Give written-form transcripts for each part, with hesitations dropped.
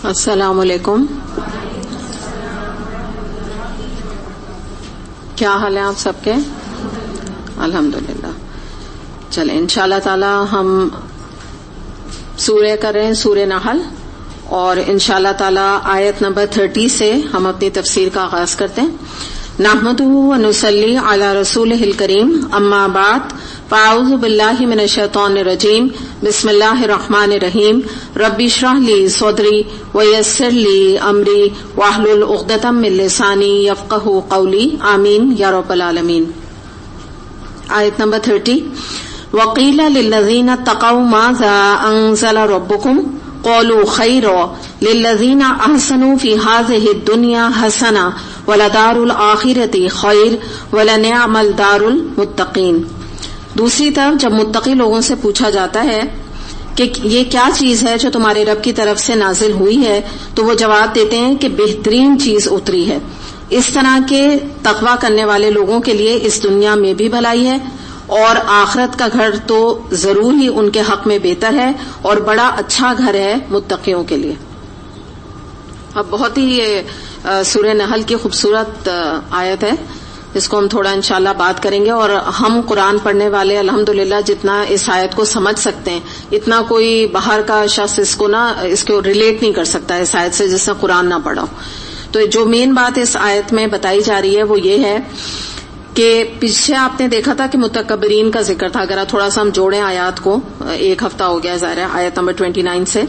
السلام علیکم. کیا حال ہے آپ سب کے؟ الحمدللہ. چلیں انشاءاللہ تعالی ہم سورہ کر رہے ہیں سورہ نحل، اور انشاءاللہ تعالی آیت نمبر 30 سے ہم اپنی تفسیر کا آغاز کرتے ہیں. نحمدہ و نصلی علی رسولہ الکریم، اما بعد، فاعوذ باللہ من الشیطان الرجیم، بسم اللہ الرحمن الرحیم. رب اشرح لی صدری ویسر لی امری واحلل عقدۃ من لسانی یفقہوا قولی، آمین یا رب العالمین. آیت نمبر 30. وقیل للذین اتقوا ماذا انزل ربکم قالوا خیرا للذین احسنوا فی هذه الدنیا حسنہ ولدار الآخرۃ خیر ولنعم دار المتقین. دوسری طرف جب متقی لوگوں سے پوچھا جاتا ہے کہ یہ کیا چیز ہے جو تمہارے رب کی طرف سے نازل ہوئی ہے، تو وہ جواب دیتے ہیں کہ بہترین چیز اتری ہے. اس طرح کے تقویٰ کرنے والے لوگوں کے لیے اس دنیا میں بھی بھلائی ہے، اور آخرت کا گھر تو ضرور ہی ان کے حق میں بہتر ہے، اور بڑا اچھا گھر ہے متقیوں کے لیے. اب بہت ہی سورہ نحل کی خوبصورت آیت ہے، اس کو ہم تھوڑا انشاءاللہ بات کریں گے. اور ہم قرآن پڑھنے والے الحمدللہ جتنا اس آیت کو سمجھ سکتے ہیں، اتنا کوئی باہر کا شخص اس کو ریلیٹ نہیں کر سکتا اس آیت سے جس نے قرآن نہ پڑھا. تو جو مین بات اس آیت میں بتائی جا رہی ہے وہ یہ ہے کہ پیچھے آپ نے دیکھا تھا کہ متکبرین کا ذکر تھا. اگر تھوڑا سا ہم جوڑیں آیات کو، ایک ہفتہ ہو گیا ظاہر ہے آیت نمبر 29 سے،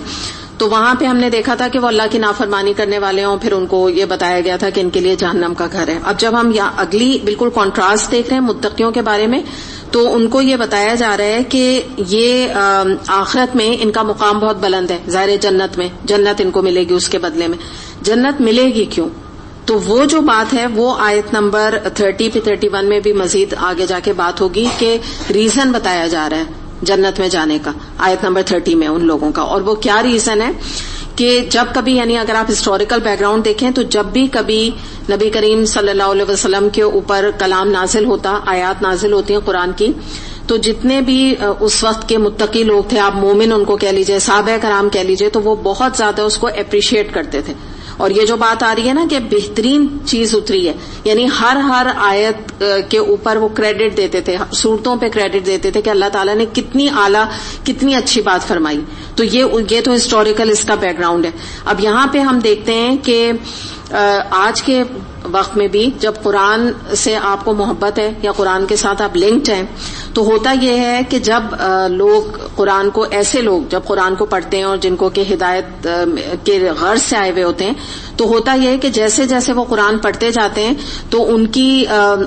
تو وہاں پہ ہم نے دیکھا تھا کہ وہ اللہ کی نافرمانی کرنے والے ہوں، پھر ان کو یہ بتایا گیا تھا کہ ان کے لیے جہنم کا گھر ہے. اب جب ہم اگلی بالکل کنٹراسٹ دیکھ رہے ہیں متقیوں کے بارے میں، تو ان کو یہ بتایا جا رہا ہے کہ یہ آخرت میں ان کا مقام بہت بلند ہے. ظاہر جنت میں جنت ان کو ملے گی، اس کے بدلے میں جنت ملے گی کیوں؟ تو وہ جو بات ہے وہ آیت نمبر 30 پہ 31 میں بھی مزید آگے جا کے بات ہوگی کہ ریزن بتایا جا رہا ہے جنت میں جانے کا آیت نمبر 30 میں ان لوگوں کا. اور وہ کیا ریزن ہے کہ جب کبھی، یعنی اگر آپ ہسٹوریکل بیک گراؤنڈ دیکھیں تو جب بھی کبھی نبی کریم صلی اللہ علیہ وسلم کے اوپر کلام نازل ہوتا، آیات نازل ہوتی ہیں قرآن کی، تو جتنے بھی اس وقت کے متقی لوگ تھے، آپ مومن ان کو کہہ لیجئے، صحابہ کرام کہہ لیجئے، تو وہ بہت زیادہ اس کو اپریشیٹ کرتے تھے. اور یہ جو بات آ رہی ہے نا کہ بہترین چیز اتری ہے، یعنی ہر آیت کے اوپر وہ کریڈٹ دیتے تھے، صورتوں پہ کریڈٹ دیتے تھے کہ اللہ تعالیٰ نے کتنی اعلیٰ، کتنی اچھی بات فرمائی. تو یہ تو ہسٹوریکل اس کا بیک گراؤنڈ ہے. اب یہاں پہ ہم دیکھتے ہیں کہ آج کے وقت میں بھی جب قرآن سے آپ کو محبت ہے یا قرآن کے ساتھ آپ لنکڈ ہیں، تو ہوتا یہ ہے کہ جب لوگ قرآن کو، ایسے لوگ جب قرآن کو پڑھتے ہیں اور جن کو کہ ہدایت کے غرض سے آئے ہوئے ہوتے ہیں، تو ہوتا یہ ہے کہ جیسے جیسے وہ قرآن پڑھتے جاتے ہیں تو ان کی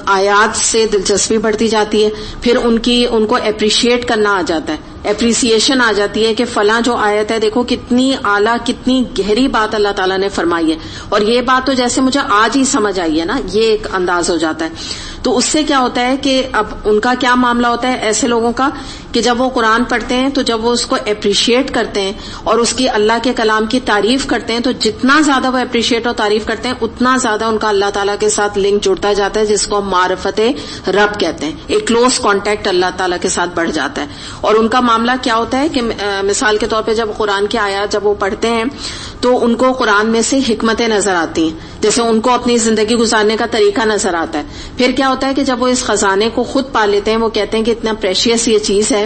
آیات سے دلچسپی بڑھتی جاتی ہے، پھر ان کو اپریشیٹ کرنا آ جاتا ہے، اپریسیشن آ جاتی ہے کہ فلاں جو آیت ہے دیکھو کتنی اعلیٰ، کتنی گہری بات اللہ تعالیٰ نے فرمائی ہے، اور یہ بات تو جیسے مجھے آج ہی سمجھ آئی ہے نا، یہ ایک انداز ہو جاتا ہے. تو اس سے کیا ہوتا ہے کہ اب ان کا کیا معاملہ ہوتا ہے ایسے لوگوں کا کہ جب وہ قرآن پڑھتے ہیں تو جب وہ اس کو اپریشیٹ کرتے ہیں اور اس کی اللہ کے کلام کی تعریف کرتے ہیں، تو جتنا زیادہ وہ اپریشیٹ اور تعریف کرتے ہیں اتنا زیادہ ان کا اللہ تعالیٰ کے ساتھ لنک جڑتا جاتا ہے، جس کو ہم معرفت رب کہتے ہیں. ایک کلوز کانٹیکٹ اللہ تعالیٰ کے ساتھ بڑھ جاتا ہے. اور ان کا معاملہ کیا ہوتا ہے کہ مثال کے طور پہ جب قرآن کی آیات جب وہ پڑھتے ہیں تو ان کو قرآن میں سے حکمتیں نظر آتی ہیں، جیسے ان کو اپنی زندگی گزارنے کا طریقہ نظر آتا ہے. پھر کیا ہوتا ہے کہ جب وہ اس خزانے کو خود پا لیتے ہیں، وہ کہتے ہیں کہ اتنا پریشیس یہ چیز ہے،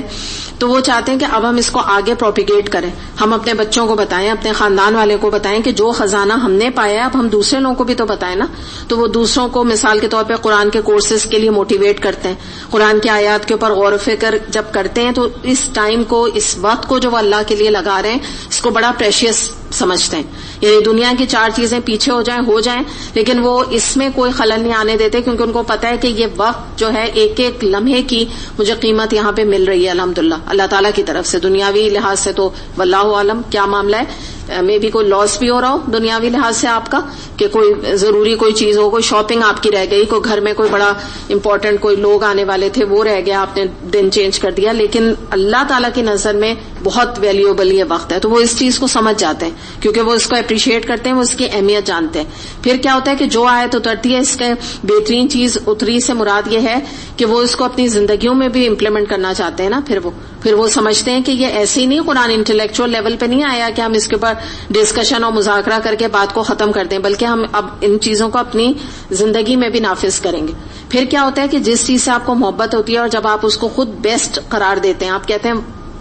تو وہ چاہتے ہیں کہ اب ہم اس کو آگے پروپیگیٹ کریں، ہم اپنے بچوں کو بتائیں، اپنے خاندان والے کو بتائیں کہ جو خزانہ ہم نے پایا ہے اب ہم دوسرے لوگوں کو بھی تو بتائیں نا. تو وہ دوسروں کو مثال کے طور پہ قرآن کے کورسز کے لیے موٹیویٹ کرتے ہیں، قرآن کی آیات کے اوپر غور و فکر جب کرتے ہیں تو اس ٹائم کو، اس وقت کو جو وہ اللہ کے لیے لگا رہے ہیں، اس کو بڑا پریشیس سمجھتے ہیں. یعنی دنیا کی 4 چیزیں پیچھے ہو جائیں لیکن وہ اس میں کوئی خلل نہیں آنے دیتے، کیونکہ ان کو پتہ ہے کہ یہ وقت جو ہے ایک ایک لمحے کی مجھے قیمت یہاں پہ مل رہی ہے الحمدللہ اللہ تعالیٰ کی طرف سے. دنیاوی لحاظ سے تو واللہ عالم کیا معاملہ ہے، میں بھی کوئی لاس بھی ہو رہا ہو دنیاوی لحاظ سے آپ کا، کہ کوئی ضروری کوئی چیز ہو، کوئی شاپنگ آپ کی رہ گئی، کوئی گھر میں کوئی بڑا امپورٹنٹ کوئی لوگ آنے والے تھے وہ رہ گیا، آپ نے دن چینج کر دیا، لیکن اللہ تعالیٰ کی نظر میں بہت ویلیوبل یہ وقت ہے. تو وہ اس چیز کو سمجھ جاتے ہیں کیونکہ وہ اس کو اپریشیٹ کرتے ہیں، وہ اس کی اہمیت جانتے ہیں. پھر کیا ہوتا ہے کہ جو آیت اترتی ہے، اس کے بہترین چیز اتری سے مراد یہ ہے کہ وہ اس کو اپنی زندگیوں میں بھی امپلیمنٹ کرنا چاہتے ہیں نا. پھر وہ سمجھتے ہیں کہ یہ ایسے ہی نہیں، قرآن انٹلیکچوئل لیول پہ نہیں آیا کہ ہم اس کے اوپر اوپر ڈسکشن اور مذاکرہ کر کے بات کو ختم کر دیں، بلکہ ہم اب ان چیزوں کو اپنی زندگی میں بھی نافذ کریں گے. پھر کیا ہوتا ہے کہ جس چیز سے آپ کو محبت ہوتی ہے اور جب آپ اس کو خود بیسٹ قرار دیتے ہیں، آپ کہتے ہیں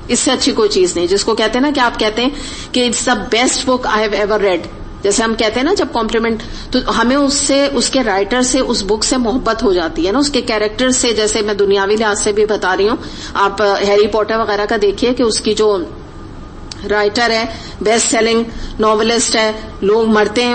اس سے اچھی کوئی چیز نہیں، جس کو کہتے ہیں نا کہ آپ کہتے ہیں کہ it's the best book I have ever read, جیسے ہم کہتے ہیں نا جب کمپلیمنٹ، تو ہمیں اس سے، اس کے رائٹر سے، اس بک سے محبت ہو جاتی ہے نا، اس کے کیریکٹر سے. جیسے میں دنیاوی لحاظ سے بھی بتا رہی ہوں، آپ ہیری پوٹر وغیرہ کا دیکھیے کہ اس کی جو رائٹر ہے، بیسٹ سیلنگ ناولسٹ ہے، لوگ مرتے ہیں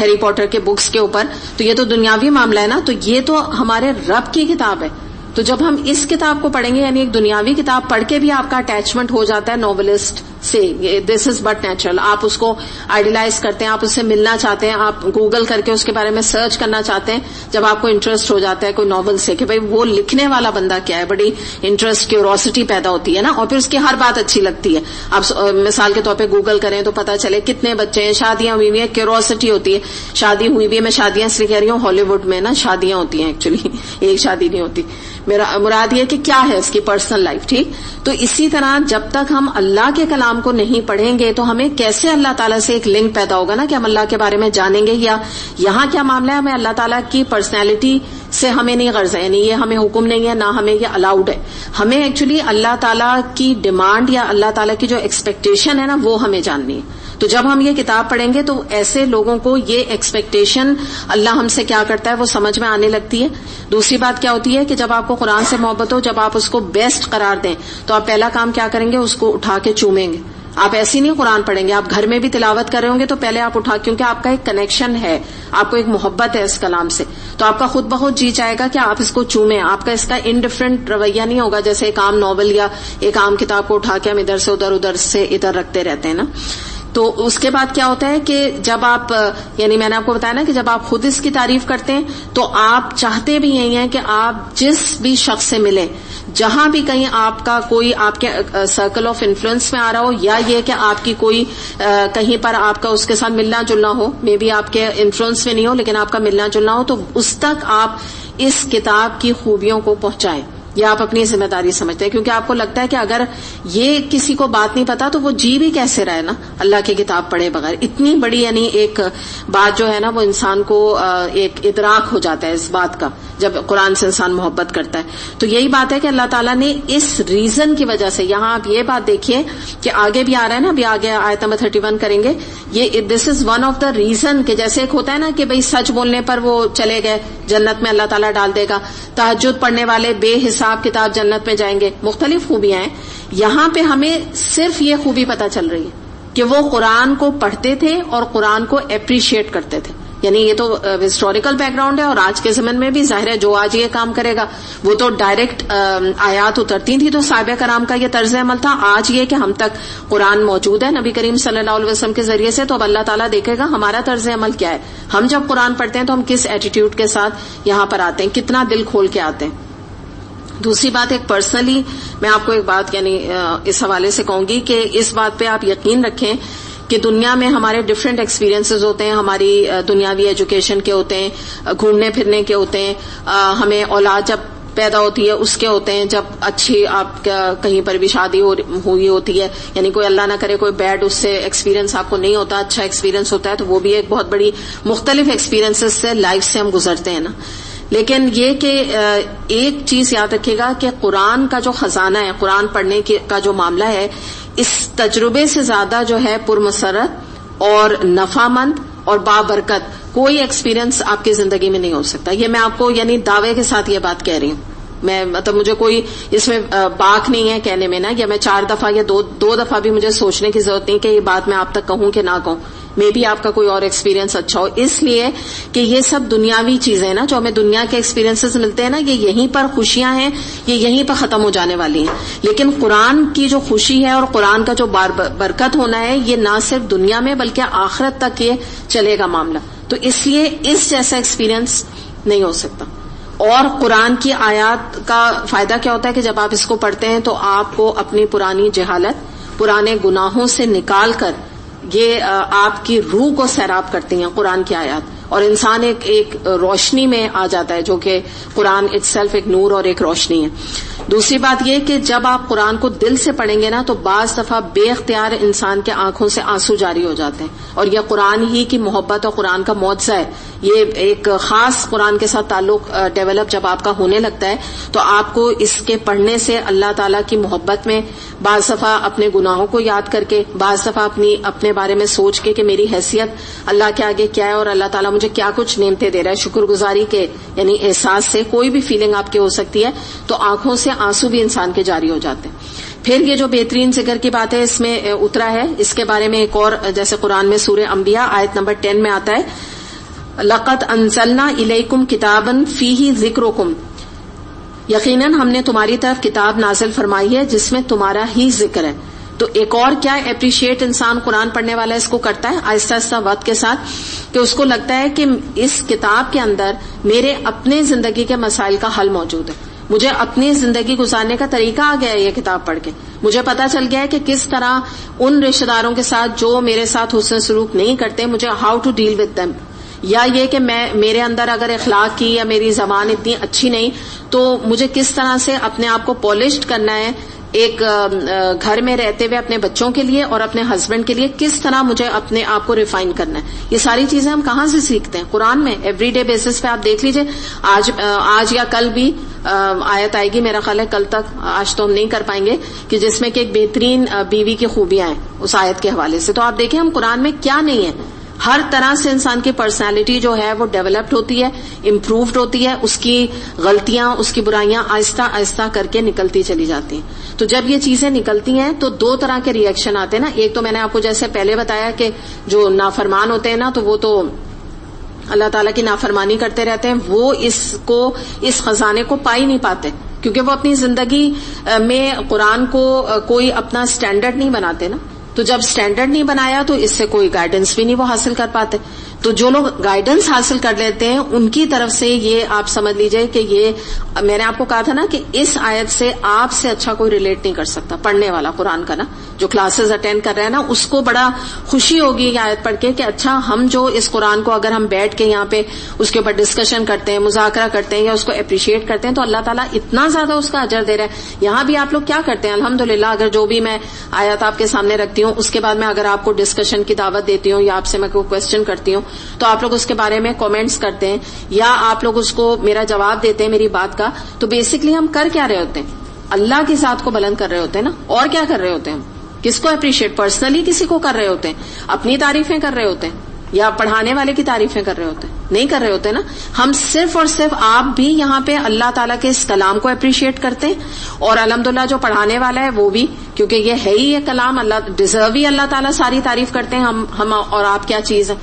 ہیری پوٹر کے بکس کے اوپر، تو یہ تو دنیاوی معاملہ ہے نا. تو یہ تو ہمارے رب کی کتاب ہے. تو جب ہم اس کتاب کو پڑھیں گے، یعنی ایک دنیاوی کتاب پڑھ کے بھی آپ کا اٹیچمنٹ ہو جاتا ہے ناولسٹ سے، دس از بٹ نیچرل. آپ اس کو آئیڈیلائز کرتے ہیں، آپ اس سے ملنا چاہتے ہیں، آپ گوگل کر کے اس کے بارے میں سرچ کرنا چاہتے ہیں جب آپ کو انٹرسٹ ہو جاتا ہے کوئی ناول سے کہ بھئی وہ لکھنے والا بندہ کیا ہے، بڑی انٹرسٹ کیوروسٹی پیدا ہوتی ہے نا، اور پھر اس کی ہر بات اچھی لگتی ہے. آپ مثال کے طور پہ گوگل کریں تو پتا چلے کتنے بچے ہیں، شادیاں ہوئی ہوئی ہیں، کیوروسٹی ہوتی ہے. شادی ہوئی بھی ہے، میں شادیاں اس لیے کہہ رہی ہوں، ہالی ووڈ میں نا شادیاں ہوتی ہیں ایکچولی، ایک شادی نہیں ہوتی. میرا مراد یہ کہ کیا ہے اس کی پرسنل لائف. ٹھیک، تو اسی طرح جب تک ہم اللہ کے کلام کو نہیں پڑھیں گے تو ہمیں کیسے اللہ تعالیٰ سے ایک لنک پیدا ہوگا نا کہ ہم اللہ کے بارے میں جانیں گے. یا یہاں کیا معاملہ ہے، ہمیں اللہ تعالیٰ کی پرسنالٹی سے ہمیں نہیں غرض ہے، یعنی یہ ہمیں حکم نہیں ہے، نہ ہمیں یہ الاؤڈ ہے. ہمیں ایکچولی اللہ تعالیٰ کی ڈیمانڈ یا اللہ تعالیٰ کی جو ایکسپیکٹیشن ہے نا وہ ہمیں جاننی ہے. تو جب ہم یہ کتاب پڑھیں گے تو ایسے لوگوں کو یہ ایکسپیکٹیشن اللہ ہم سے کیا کرتا ہے وہ سمجھ میں آنے لگتی ہے. دوسری بات کیا ہوتی ہے کہ جب آپ کو قرآن سے محبت ہو، جب آپ اس کو بیسٹ قرار دیں تو آپ پہلا کام کیا کریں گے، اس کو اٹھا کے چومیں گے. آپ ایسی نہیں قرآن پڑھیں گے، آپ گھر میں بھی تلاوت کر رہے ہوں گے تو پہلے آپ اٹھا، کیونکہ آپ کا ایک کنیکشن ہے، آپ کو ایک محبت ہے اس کلام سے، تو آپ کا خود بخود جی چاہے گا کہ آپ اس کو چومیں. آپ کا اس کا انڈیفرنٹ رویہ نہیں ہوگا جیسے ایک عام ناول یا ایک عام کتاب کو اٹھا کے ہم ادھر سے ادھر، ادھر سے ادھر رکھتے رہتے ہیں نا. تو اس کے بعد کیا ہوتا ہے کہ جب آپ، یعنی میں نے آپ کو بتایا نا کہ جب آپ خود اس کی تعریف کرتے ہیں تو آپ چاہتے بھی یہی ہیں کہ آپ جس بھی شخص سے ملیں، جہاں بھی کہیں آپ کا کوئی آپ کے سرکل آف انفلوئنس میں آ رہا ہو، یا یہ کہ آپ کی کوئی کہیں پر آپ کا اس کے ساتھ ملنا جلنا ہو، مے بی آپ کے انفلوئنس میں نہیں ہو لیکن آپ کا ملنا جلنا ہو، تو اس تک آپ اس کتاب کی خوبیوں کو پہنچائیں. یہ آپ اپنی ذمہ داری سمجھتے ہیں، کیونکہ آپ کو لگتا ہے کہ اگر یہ کسی کو بات نہیں پتا تو وہ جی بھی کیسے رہے نا اللہ کی کتاب پڑھے بغیر. اتنی بڑی یعنی ایک بات جو ہے نا وہ انسان کو ایک ادراک ہو جاتا ہے اس بات کا جب قرآن سے انسان محبت کرتا ہے. تو یہی بات ہے کہ اللہ تعالیٰ نے اس ریزن کی وجہ سے، یہاں آپ یہ بات دیکھیے کہ آگے بھی آ رہا ہے نا، ابھی آگے آیت نمبر 31 کریں گے، یہ this is one of the reason کہ جیسے ایک ہوتا ہے نا کہ بھئی سچ بولنے پر وہ چلے گئے جنت میں اللہ تعالیٰ ڈال دے گا، تہجد پڑھنے والے بے حساب کتاب جنت میں جائیں گے، مختلف خوبیاں ہیں. یہاں پہ ہمیں صرف یہ خوبی پتہ چل رہی ہے کہ وہ قرآن کو پڑھتے تھے اور قرآن کو اپریشیٹ کرتے تھے. یعنی یہ تو ہسٹوریکل بیک گراؤنڈ ہے، اور آج کے زمن میں بھی ظاہر ہے جو آج یہ کام کرے گا وہ تو ڈائریکٹ آیات اترتی تھی تو صحابہ کرام کا یہ طرز عمل تھا. آج یہ کہ ہم تک قرآن موجود ہے نبی کریم صلی اللہ علیہ وسلم کے ذریعے سے، تو اب اللہ تعالیٰ دیکھے گا ہمارا طرز عمل کیا ہے. ہم جب قرآن پڑھتے ہیں تو ہم کس ایٹیٹیوڈ کے ساتھ یہاں پر آتے ہیں، کتنا دل کھول کے آتے ہیں. دوسری بات، ایک پرسنلی میں آپ کو ایک بات یعنی اس حوالے سے کہوں گی کہ اس بات پہ آپ یقین رکھیں کہ دنیا میں ہمارے ڈفرینٹ ایکسپیرینسز ہوتے ہیں، ہماری دنیاوی ایجوکیشن کے ہوتے ہیں، گھومنے پھرنے کے ہوتے ہیں، ہمیں اولاد جب پیدا ہوتی ہے اس کے ہوتے ہیں، جب اچھی آپ کہیں پر بھی شادی ہوئی ہوتی ہے، یعنی کوئی اللہ نہ کرے کوئی بیڈ اس سے ایکسپیرینس آپ کو نہیں ہوتا، اچھا ایکسپیرینس ہوتا ہے، تو وہ بھی ایک بہت بڑی مختلف ایکسپیرینسز سے لائف سے ہم گزرتے ہیں نا. لیکن یہ کہ ایک چیز یاد رکھیے گا کہ قرآن کا جو خزانہ ہے، قرآن پڑھنے کا جو معاملہ ہے، اس تجربے سے زیادہ جو ہے پرمسرت اور نفع مند اور بابرکت کوئی ایکسپیرینس آپ کی زندگی میں نہیں ہو سکتا. یہ میں آپ کو یعنی دعوے کے ساتھ یہ بات کہہ رہی ہوں، میں مطلب مجھے کوئی اس میں باک نہیں ہے کہنے میں نا، یا میں 4 دفعہ یا دو دفعہ بھی مجھے سوچنے کی ضرورت نہیں کہ یہ بات میں آپ تک کہوں کہ نہ کہوں. مے بی آپ کا کوئی اور ایکسپیرینس اچھا ہو، اس لیے کہ یہ سب دنیاوی چیزیں نا جو ہمیں دنیا کے ایکسپیرینسز ملتے ہیں نا، یہ یہیں پر خوشیاں ہیں، یہ یہیں پر ختم ہو جانے والی ہیں. لیکن قرآن کی جو خوشی ہے اور قرآن کا جو برکت ہونا ہے، یہ نہ صرف دنیا میں بلکہ آخرت تک یہ چلے گا معاملہ. تو اس لیے اس جیسا ایکسپیرینس نہیں ہو سکتا. اور قرآن کی آیات کا فائدہ کیا ہوتا ہے کہ جب آپ اس کو پڑھتے ہیں تو آپ کو اپنی پرانی جہالت، پرانے گناہوں سے نکال کر یہ آپ کی روح کو سیراب کرتی ہیں قرآن کی آیات، اور انسان ایک روشنی میں آ جاتا ہے، جو کہ قرآن اٹ سیلف ایک نور اور ایک روشنی ہے. دوسری بات یہ کہ جب آپ قرآن کو دل سے پڑھیں گے نا تو بعض دفعہ بے اختیار انسان کے آنکھوں سے آنسو جاری ہو جاتے ہیں، اور یہ قرآن ہی کی محبت اور قرآن کا معجزہ ہے. یہ ایک خاص قرآن کے ساتھ تعلق ڈیولپ جب آپ کا ہونے لگتا ہے تو آپ کو اس کے پڑھنے سے اللہ تعالیٰ کی محبت میں بعض دفعہ اپنے گناہوں کو یاد کر کے، بعض دفعہ اپنے بارے میں سوچ کے کہ میری حیثیت اللہ کے آگے کیا ہے اور اللہ تعالیٰ مجھے کیا کچھ نعمتیں دے رہا ہے، شکر گزاری کے یعنی احساس سے کوئی بھی فیلنگ آپ کے ہو سکتی ہے تو آنکھوں سے آنسو بھی انسان کے جاری ہو جاتے ہیں. پھر یہ جو بہترین ذکر کی بات ہے اس میں اترا ہے، اس کے بارے میں ایک اور جیسے قرآن میں سورہ انبیاء آیت نمبر 10 میں آتا ہے، لقد انزلنا الیکم کتابا فیہ ذکرکم، یقیناً ہم نے تمہاری طرف کتاب نازل فرمائی ہے جس میں تمہارا ہی ذکر ہے. تو ایک اور کیا اپریشیٹ انسان قرآن پڑھنے والا اس کو کرتا ہے آہستہ آہستہ وقت کے ساتھ، کہ اس کو لگتا ہے کہ اس کتاب کے اندر میرے اپنے زندگی کے مسائل کا حل موجود ہے، مجھے اپنی زندگی گزارنے کا طریقہ آ گیا ہے یہ کتاب پڑھ کے. مجھے پتا چل گیا ہے کہ کس طرح ان رشتہ داروں کے ساتھ جو میرے ساتھ حسن سلوک نہیں کرتے مجھے how to deal with them, یا یہ کہ میرے اندر اگر اخلاق کی یا میری زبان اتنی اچھی نہیں تو مجھے کس طرح سے اپنے آپ کو پالشڈ کرنا ہے ایک گھر میں رہتے ہوئے اپنے بچوں کے لیے اور اپنے ہسبینڈ کے لیے کس طرح مجھے اپنے آپ کو ریفائن کرنا ہے. یہ ساری چیزیں ہم کہاں سے سیکھتے ہیں؟ قرآن میں. ایوری ڈے بیسس پہ آپ دیکھ لیجئے، آج یا کل بھی آیت آئے گی، میرا خیال ہے کل تک، آج تو ہم نہیں کر پائیں گے، کہ جس میں کہ ایک بہترین بیوی کی خوبیاں ہیں اس آیت کے حوالے سے. تو آپ دیکھیں ہم قرآن میں کیا نہیں ہے، ہر طرح سے انسان کی پرسنالٹی جو ہے وہ ڈیولپڈ ہوتی ہے، امپرووڈ ہوتی ہے، اس کی غلطیاں اس کی برائیاں آہستہ آہستہ کر کے نکلتی چلی جاتی ہیں. تو جب یہ چیزیں نکلتی ہیں تو دو طرح کے ری ایکشن آتے ہیں نا. ایک تو میں نے آپ کو جیسے پہلے بتایا کہ جو نافرمان ہوتے ہیں نا تو وہ تو اللہ تعالیٰ کی نافرمانی کرتے رہتے ہیں، وہ اس خزانے کو پا ہی نہیں پاتے کیونکہ وہ اپنی زندگی میں قرآن کو کوئی اپنا سٹینڈرڈ نہیں بناتے نا. تو جب سٹینڈرڈ نہیں بنایا تو اس سے کوئی گائیڈنس بھی نہیں وہ حاصل کر پاتے. تو جو لوگ گائیڈنس حاصل کر لیتے ہیں ان کی طرف سے یہ آپ سمجھ لیجئے کہ یہ میں نے آپ کو کہا تھا نا کہ اس آیت سے آپ سے اچھا کوئی ریلیٹ نہیں کر سکتا پڑھنے والا قرآن کا نا، جو کلاسز اٹینڈ کر رہے ہیں نا اس کو بڑا خوشی ہوگی یہ آیت پڑھ کے کہ اچھا ہم جو اس قرآن کو اگر ہم بیٹھ کے یہاں پہ اس کے اوپر ڈسکشن کرتے ہیں، مذاکرہ کرتے ہیں یا اس کو اپریشیٹ کرتے ہیں تو اللہ تعالیٰ اتنا زیادہ اس کا اجر دے رہا ہے. یہاں بھی آپ لوگ کیا کرتے ہیں الحمدللہ، اگر جو بھی میں آیات آپ کے سامنے رکھتی ہوں اس کے بعد میں اگر آپ کو ڈسکشن کی دعوت دیتی ہوں یا آپ سے میں کوئی کوشچن کرتی ہوں تو آپ لوگ اس کے بارے میں کامنٹس کرتے ہیں یا آپ لوگ اس کو میرا جواب دیتے ہیں میری بات کا. تو بیسکلی ہم کر کیا رہے ہوتے ہیں؟ اللہ کی ذات کو بلند کر رہے ہوتے ہیں نا. اور کیا کر رہے ہوتے ہیں؟ ہم کس کو اپریشیٹ پرسنلی کسی کو کر رہے ہوتے ہیں؟ اپنی تعریفیں کر رہے ہوتے ہیں یا پڑھانے والے کی تعریفیں کر رہے ہوتے ہیں؟ نہیں کر رہے ہوتے نا. ہم صرف اور صرف آپ بھی یہاں پہ اللہ تعالیٰ کے اس کلام کو اپریشیٹ کرتے ہیں اور الحمدللہ جو پڑھانے والا ہے وہ بھی، کیونکہ یہ ہے ہی یہ کلام، اللہ ڈیزرو ہی اللہ تعالیٰ ساری تعریف کرتے ہیں. ہم اور آپ کیا چیز ہے.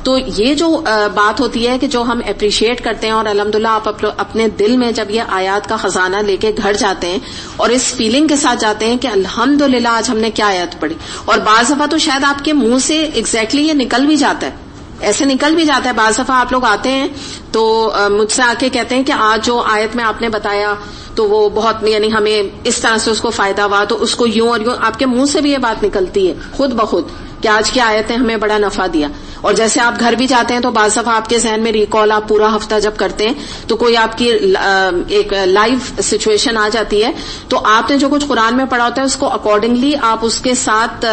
تو یہ جو بات ہوتی ہے کہ جو ہم اپریشیٹ کرتے ہیں اور الحمدللہ آپ اپنے دل میں جب یہ آیات کا خزانہ لے کے گھر جاتے ہیں اور اس فیلنگ کے ساتھ جاتے ہیں کہ الحمدللہ آج ہم نے کیا آیات پڑھی، اور بعض دفعہ تو شاید آپ کے منہ سے ایگزیکٹلی یہ نکل بھی جاتا ہے، ایسے نکل بھی جاتا ہے. بعض دفعہ آپ لوگ آتے ہیں تو مجھ سے آ کے کہتے ہیں کہ آج جو آیت میں آپ نے بتایا تو وہ بہت یعنی ہمیں اس طرح سے اس کو فائدہ ہوا، تو اس کو یوں اور یوں آپ کے منہ سے بھی یہ بات نکلتی ہے خود بخود کہ آج کی آیت نے ہمیں بڑا نفع دیا. اور جیسے آپ گھر بھی جاتے ہیں تو بعض دفعہ آپ کے ذہن میں ریکال آپ پورا ہفتہ جب کرتے ہیں تو کوئی آپ کی ایک لائیو سچویشن آ جاتی ہے تو آپ نے جو کچھ قرآن میں پڑھا ہوتا ہے اس کو اکارڈنگلی آپ اس کے ساتھ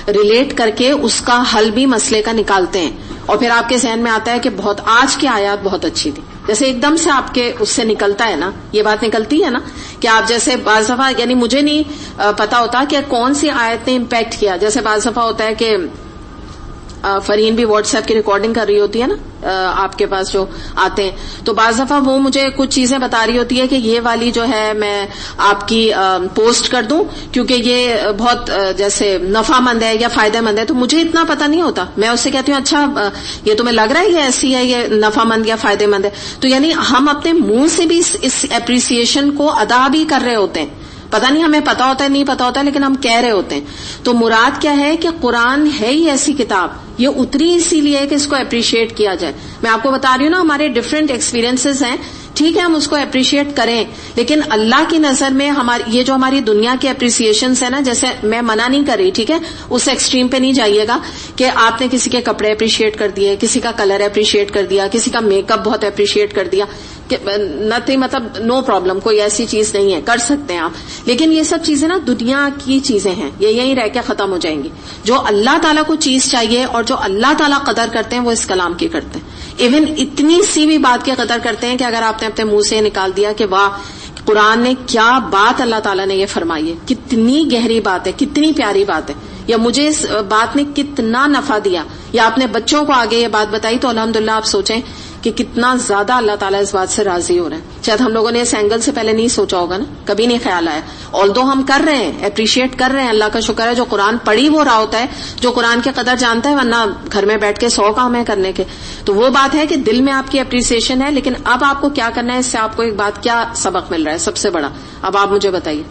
ریلیٹ کر کے اس کا حل بھی مسئلے کا نکالتے ہیں اور پھر آپ کے ذہن میں آتا ہے کہ بہت آج کی آیات بہت اچھی تھی. جیسے ایک دم سے آپ کے اس سے نکلتا ہے نا، یہ بات نکلتی ہے نا کہ آپ جیسے بعض دفعہ یعنی مجھے نہیں پتا ہوتا کہ کون سی آیت نے امپیکٹ کیا. جیسے بعض دفعہ ہوتا ہے کہ فرین بھی واٹس ایپ کی ریکارڈنگ کر رہی ہوتی ہے نا آپ کے پاس جو آتے ہیں، تو بعض دفعہ وہ مجھے کچھ چیزیں بتا رہی ہوتی ہے کہ یہ والی جو ہے میں آپ کی پوسٹ کر دوں کیونکہ یہ بہت جیسے نفع مند ہے یا فائدہ مند ہے. تو مجھے اتنا پتہ نہیں ہوتا، میں اس سے کہتی ہوں اچھا یہ تمہیں لگ رہا ہے یہ ایسی ہے، یہ نفع مند یا فائدہ مند ہے. تو یعنی ہم اپنے منہ سے بھی اس اپریسیشن کو ادا بھی کر رہے ہوتے ہیں. پتہ نہیں ہمیں پتا ہوتا ہے نہیں پتا ہوتا ہے لیکن ہم کہہ رہے ہوتے ہیں. تو مراد کیا ہے کہ قرآن ہے ہی ایسی کتاب، یہ اتری اسی لیے کہ اس کو اپریشیٹ کیا جائے. میں آپ کو بتا رہی ہوں نا ہمارے ڈفرینٹ ایکسپیرینسز ہیں، ٹھیک ہے ہم اس کو اپریشیٹ کریں، لیکن اللہ کی نظر میں یہ جو ہماری دنیا کی اپریسیشنز ہے نا، جیسے میں منع نہیں کر رہی، ٹھیک ہے اس ایکسٹریم پہ نہیں جائیے گا کہ آپ نے کسی کے کپڑے اپریشیٹ کر دیے، کسی کا کلر اپریشیٹ کر دیا، کسی کا میک اپ بہت اپریشیٹ کر دیا، نتھنگ، مطلب نو پرابلم، کوئی ایسی چیز نہیں ہے، کر سکتے ہیں آپ، لیکن یہ سب چیزیں نا دنیا کی چیزیں ہیں، یہ یہیں رہ کے ختم ہو جائیں گی. جو اللہ تعالیٰ کو چیز چاہیے اور جو اللہ تعالیٰ قدر کرتے ہیں وہ اس کلام کی کرتے ہیں. ایون اتنی سی بھی بات کی قدر کرتے ہیں کہ اگر آپ نے اپنے منہ سے نکال دیا کہ واہ قرآن نے کیا بات اللہ تعالیٰ نے یہ فرمائی ہے، کتنی گہری بات ہے، کتنی پیاری بات ہے، یا مجھے اس بات نے کتنا نفع دیا، یا آپ نے بچوں کو آگے یہ بات بتائی، تو الحمدللہ آپ سوچیں کہ کتنا زیادہ اللہ تعالیٰ اس بات سے راضی ہو رہے ہیں. شاید ہم لوگوں نے اس اینگل سے پہلے نہیں سوچا ہوگا نا، کبھی نہیں خیال آیا. آلدو ہم کر رہے ہیں، اپریشیٹ کر رہے ہیں، اللہ کا شکر ہے جو قرآن پڑھی وہ رہا ہوتا ہے، جو قرآن کے قدر جانتا ہے، ورنہ گھر میں بیٹھ کے 100 کام ہے کرنے کے. تو وہ بات ہے کہ دل میں آپ کی اپریسیشن ہے، لیکن اب آپ کو کیا کرنا ہے، اس سے آپ کو ایک بات کیا سبق مل رہا ہے سب سے بڑا، اب آپ مجھے بتائیے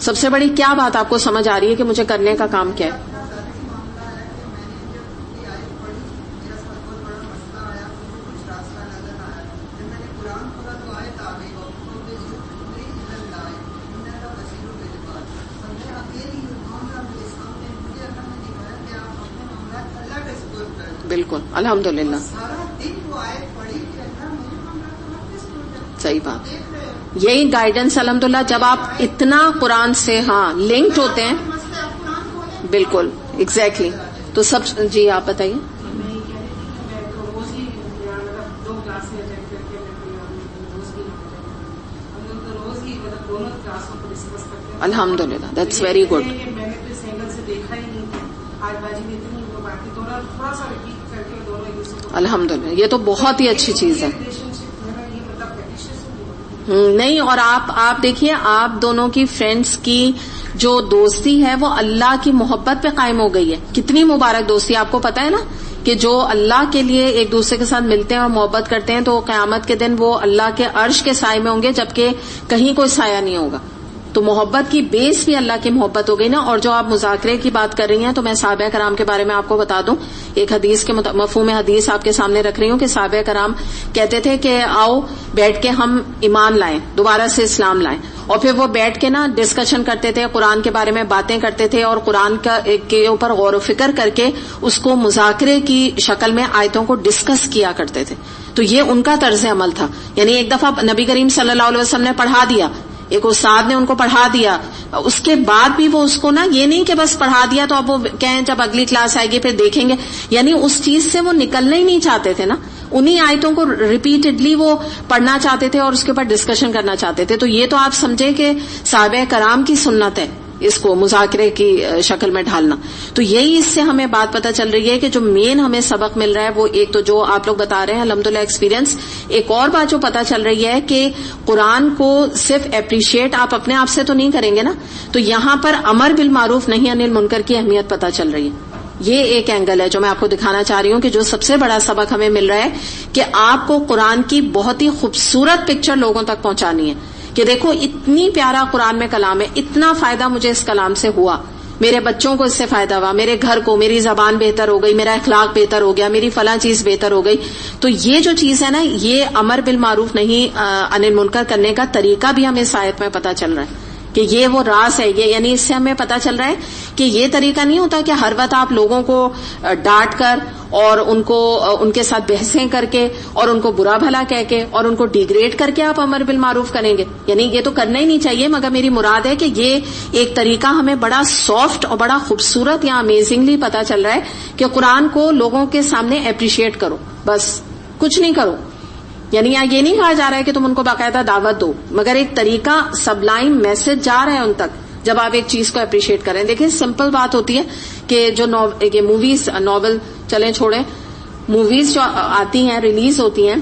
سب سے بڑی کیا بات آپ کو سمجھ آ رہی ہے کہ مجھے کرنے کا کام کیا ہے؟ بالکل الحمدللہ، صحیح بات، یہی گائیڈنس الحمدللہ. جب آپ اتنا قرآن سے لنکڈ ہوتے ہیں، بالکل ایگزیکٹلی. تو سب جی آپ بتائیے. الحمدللہ دیٹس ویری گڈ. الحمدللہ یہ تو بہت ہی اچھی چیز ہے. نہیں، اور آپ دیکھیے آپ دونوں کی فرینڈز کی جو دوستی ہے وہ اللہ کی محبت پہ قائم ہو گئی ہے. کتنی مبارک دوستی. آپ کو پتا ہے نا کہ جو اللہ کے لیے ایک دوسرے کے ساتھ ملتے ہیں اور محبت کرتے ہیں تو قیامت کے دن وہ اللہ کے عرش کے سائے میں ہوں گے، جبکہ کہیں کوئی سایہ نہیں ہوگا. تو محبت کی بیس بھی اللہ کی محبت ہو گئی نا. اور جو آپ مذاکرے کی بات کر رہی ہیں تو میں صحابہ کرام کے بارے میں آپ کو بتا دوں، ایک حدیث کے مفہوم حدیث آپ کے سامنے رکھ رہی ہوں کہ صحابہ کرام کہتے تھے کہ آؤ بیٹھ کے ہم ایمان لائیں، دوبارہ سے اسلام لائیں. اور پھر وہ بیٹھ کے نا ڈسکشن کرتے تھے، قرآن کے بارے میں باتیں کرتے تھے اور قرآن کے اوپر غور و فکر کر کے اس کو مذاکرے کی شکل میں آیتوں کو ڈسکس کیا کرتے تھے. تو یہ ان کا طرز عمل تھا. یعنی ایک دفعہ نبی کریم صلی اللہ علیہ وسلم نے پڑھا دیا، ایک استاد نے ان کو پڑھا دیا، اس کے بعد بھی وہ اس کو نا یہ نہیں کہ بس پڑھا دیا تو اب وہ کہیں جب اگلی کلاس آئے گی پھر دیکھیں گے، یعنی اس چیز سے وہ نکلنا ہی نہیں چاہتے تھے نا. انہی آیتوں کو ریپیٹڈلی وہ پڑھنا چاہتے تھے اور اس کے اوپر ڈسکشن کرنا چاہتے تھے. تو یہ تو آپ سمجھے کہ صحابہ کرام کی سنت ہے اس کو مذاکرے کی شکل میں ڈھالنا. تو یہی اس سے ہمیں بات پتہ چل رہی ہے کہ جو مین ہمیں سبق مل رہا ہے وہ ایک تو جو آپ لوگ بتا رہے ہیں الحمدللہ ایکسپیرینس. ایک اور بات جو پتہ چل رہی ہے کہ قرآن کو صرف اپریشیٹ آپ اپنے آپ سے تو نہیں کریں گے نا، تو یہاں پر امر بالمعروف نہی عن المنکر کی اہمیت پتہ چل رہی ہے. یہ ایک اینگل ہے جو میں آپ کو دکھانا چاہ رہی ہوں کہ جو سب سے بڑا سبق ہمیں مل رہا ہے کہ آپ کو قرآن کی بہت ہی خوبصورت پکچر لوگوں تک پہنچانی ہے کہ دیکھو اتنی پیارا قرآن میں کلام ہے، اتنا فائدہ مجھے اس کلام سے ہوا، میرے بچوں کو اس سے فائدہ ہوا، میرے گھر کو، میری زبان بہتر ہو گئی، میرا اخلاق بہتر ہو گیا، میری فلاں چیز بہتر ہو گئی. تو یہ جو چیز ہے نا، یہ امر بالمعروف نہیں عن المنکر کرنے کا طریقہ بھی ہمیں اس آیت میں پتہ چل رہا ہے کہ یہ وہ راز ہے. یہ یعنی اس سے ہمیں پتہ چل رہا ہے کہ یہ طریقہ نہیں ہوتا کہ ہر وقت آپ لوگوں کو ڈانٹ کر اور ان کے ساتھ بحثیں کر کے اور ان کو برا بھلا کہہ کے اور ان کو ڈیگریڈ کر کے آپ امر بالمعروف کریں گے. یعنی یہ تو کرنا ہی نہیں چاہیے، مگر میری مراد ہے کہ یہ ایک طریقہ ہمیں بڑا سافٹ اور بڑا خوبصورت یا امیزنگلی پتہ چل رہا ہے کہ قرآن کو لوگوں کے سامنے اپریشیٹ کرو، بس کچھ نہیں کرو. یعنی یہاں یہ نہیں کہا جا رہا ہے کہ تم ان کو باقاعدہ دعوت دو، مگر ایک طریقہ سبلائم میسج جا رہا ہے ان تک جب آپ ایک چیز کو اپریشیٹ کریں. دیکھیں سمپل بات ہوتی ہے کہ جو موویز، ناول چلیں چھوڑیں، موویز جو آتی ہیں ریلیز ہوتی ہیں،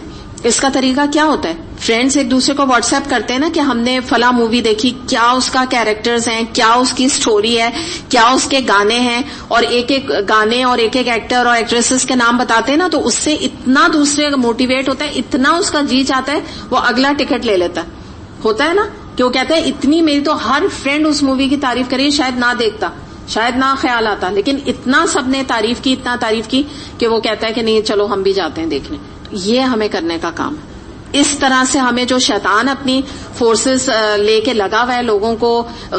اس کا طریقہ کیا ہوتا ہے؟ فرینڈز ایک دوسرے کو واٹس ایپ کرتے ہیں نا کہ ہم نے فلاں مووی دیکھی، کیا اس کا کیریکٹرز ہیں، کیا اس کی سٹوری ہے، کیا اس کے گانے ہیں، اور ایک ایک گانے اور ایک ایک ایکٹر اور ایکٹریسز کے نام بتاتے ہیں نا. تو اس سے اتنا دوسرے موٹیویٹ ہوتا ہے، اتنا اس کا جی چاہتا ہے وہ اگلا ٹکٹ لے لیتا ہے. ہوتا ہے نا کہ وہ کہتے ہیں اتنی میری تو ہر فرینڈ اس مووی کی تعریف کری، شاید نہ دیکھتا، شاید نہ خیال آتا، لیکن اتنا سب نے تعریف کی، اتنا تعریف کی کہ وہ کہتا ہے کہ نہیں چلو ہم بھی جاتے ہیں دیکھنے. یہ ہمیں کرنے کا کام ہے. اس طرح سے ہمیں جو شیطان اپنی فورسز لے کے لگا ہوا ہے لوگوں کو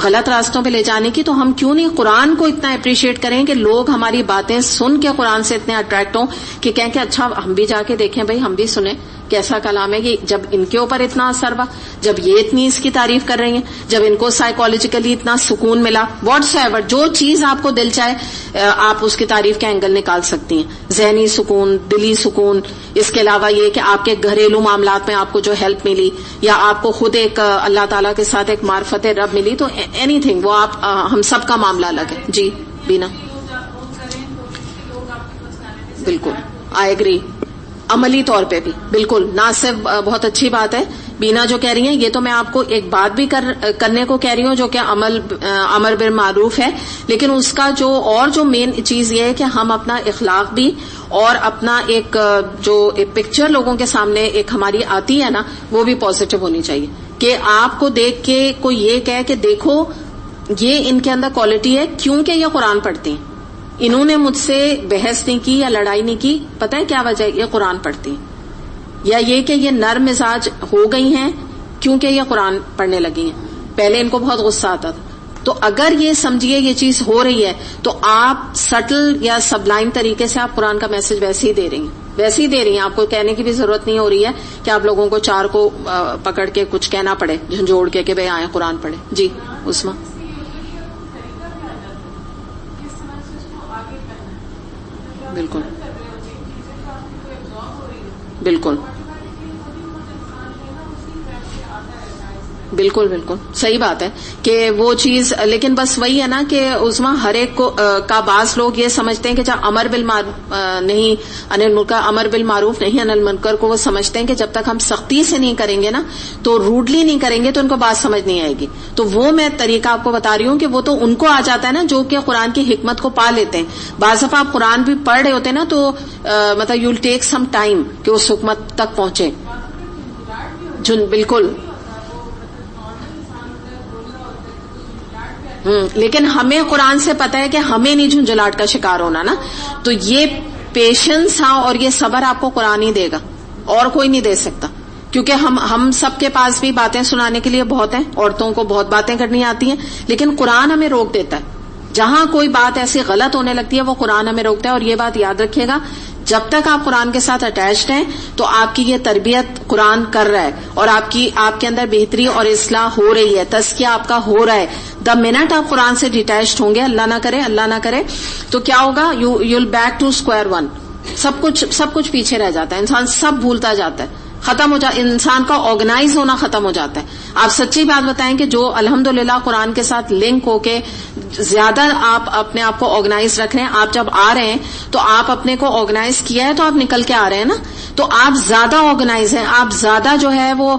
غلط راستوں پہ لے جانے کی، تو ہم کیوں نہیں قرآن کو اتنا اپریشیٹ کریں کہ لوگ ہماری باتیں سن کے قرآن سے اتنے اٹریکٹ ہوں کہ کہیں کہ اچھا ہم بھی جا کے دیکھیں، بھائی ہم بھی سنیں کیسا کلام ہے. کہ جب ان کے اوپر اتنا اثر ہوا، جب یہ اتنی اس کی تعریف کر رہی ہیں، جب ان کو سائیکالوجیکلی اتنا سکون ملا، واٹس ایور جو چیز آپ کو دل چاہے آپ اس کی تعریف کے اینگل نکال سکتی ہیں، ذہنی سکون، دلی سکون، اس کے علاوہ یہ کہ آپ کے گھریلو معاملات میں آپ کو جو ہیلپ ملی، یا آپ کو خود ایک اللہ تعالیٰ کے ساتھ ایک معرفت رب ملی، تو اینی تھنگ وہ آپ ہم سب کا معاملہ الگ ہے. جی بینا. بالکل آئی ایگری، عملی طور پہ بھی بالکل، نہ صرف بہت اچھی بات ہے بینا جو کہہ رہی ہیں، یہ تو میں آپ کو ایک بات بھی کرنے کو کہہ رہی ہوں جو کہ امر بالمعروف ہے، لیکن اس کا جو مین چیز یہ ہے کہ ہم اپنا اخلاق بھی اور اپنا ایک جو پکچر لوگوں کے سامنے ایک ہماری آتی ہے نا، وہ بھی پازیٹو ہونی چاہیے. کہ آپ کو دیکھ کے کوئی یہ کہے کہ دیکھو یہ ان کے اندر کوالٹی ہے کیونکہ یہ قرآن پڑھتی ہیں، انہوں نے مجھ سے بحث نہیں کی یا لڑائی نہیں کی، پتہ ہے کیا وجہ ہے؟ یہ قرآن پڑھتی ہیں. یا یہ کہ یہ نرم مزاج ہو گئی ہیں کیونکہ یہ قرآن پڑھنے لگی ہیں، پہلے ان کو بہت غصہ آتا تھا. تو اگر یہ سمجھیے یہ چیز ہو رہی ہے تو آپ سٹل یا سبلائم طریقے سے آپ قرآن کا میسج ویسے ہی دے رہی ہیں، آپ کو کہنے کی بھی ضرورت نہیں ہو رہی ہے کہ آپ لوگوں کو چار کو پکڑ کے کچھ کہنا پڑے جھنجھوڑ کے کہ بھئی آئیں قرآن پڑھے. جی عثمان. بالکل بالکل بالکل بالکل صحیح بات ہے کہ وہ چیز، لیکن بس وہی ہے نا کہ عظما ہر ایک کو کا بعض لوگ یہ سمجھتے ہیں کہ جب امر بالمعروف نہیں انل منکر کو وہ سمجھتے ہیں کہ جب تک ہم سختی سے نہیں کریں گے نا، تو روڈلی نہیں کریں گے تو ان کو بات سمجھ نہیں آئے گی. تو وہ میں طریقہ آپ کو بتا رہی ہوں کہ وہ تو ان کو آ جاتا ہے نا جو کہ قرآن کی حکمت کو پا لیتے ہیں. بعض دفعہ آپ قرآن بھی پڑھ رہے ہوتے ہیں نا تو مطلب you will take some time کہ اس حکمت تک پہنچے. بالکل. لیکن ہمیں قرآن سے پتا ہے کہ ہمیں نہیں جھنجھلاہٹ کا شکار ہونا نا، تو یہ پیشنس اور یہ صبر آپ کو قرآن ہی دے گا اور کوئی نہیں دے سکتا. کیونکہ ہم سب کے پاس بھی باتیں سنانے کے لیے بہت ہیں، عورتوں کو بہت باتیں کرنی آتی ہیں، لیکن قرآن ہمیں روک دیتا ہے. جہاں کوئی بات ایسی غلط ہونے لگتی ہے وہ قرآن ہمیں روکتا ہے. اور یہ بات یاد رکھیے گا، جب تک آپ قرآن کے ساتھ اٹیچڈ ہیں تو آپ کی یہ تربیت قرآن کر رہا ہے اور آپ کے اندر بہتری اور اصلاح ہو رہی ہے، تزکیہ آپ کا ہو رہا ہے. دا منٹ آپ قرآن سے ڈیٹیچڈ ہوں گے، اللہ نہ کرے تو کیا ہوگا؟ You will back to square one. سب کچھ پیچھے رہ جاتا ہے، انسان سب بھولتا جاتا ہے، ختم ہو جاتا، انسان کا آرگنائز ہونا ختم ہو جاتا ہے. آپ سچی بات بتائیں کہ جو الحمدللہ قرآن کے ساتھ لنک ہو کے زیادہ آپ اپنے آپ کو آرگنائز رکھ رہے ہیں، آپ جب آ رہے ہیں تو آپ اپنے کو آرگنائز کیا ہے تو آپ نکل کے آ رہے ہیں نا، تو آپ زیادہ آرگنائز ہیں، آپ زیادہ جو ہے وہ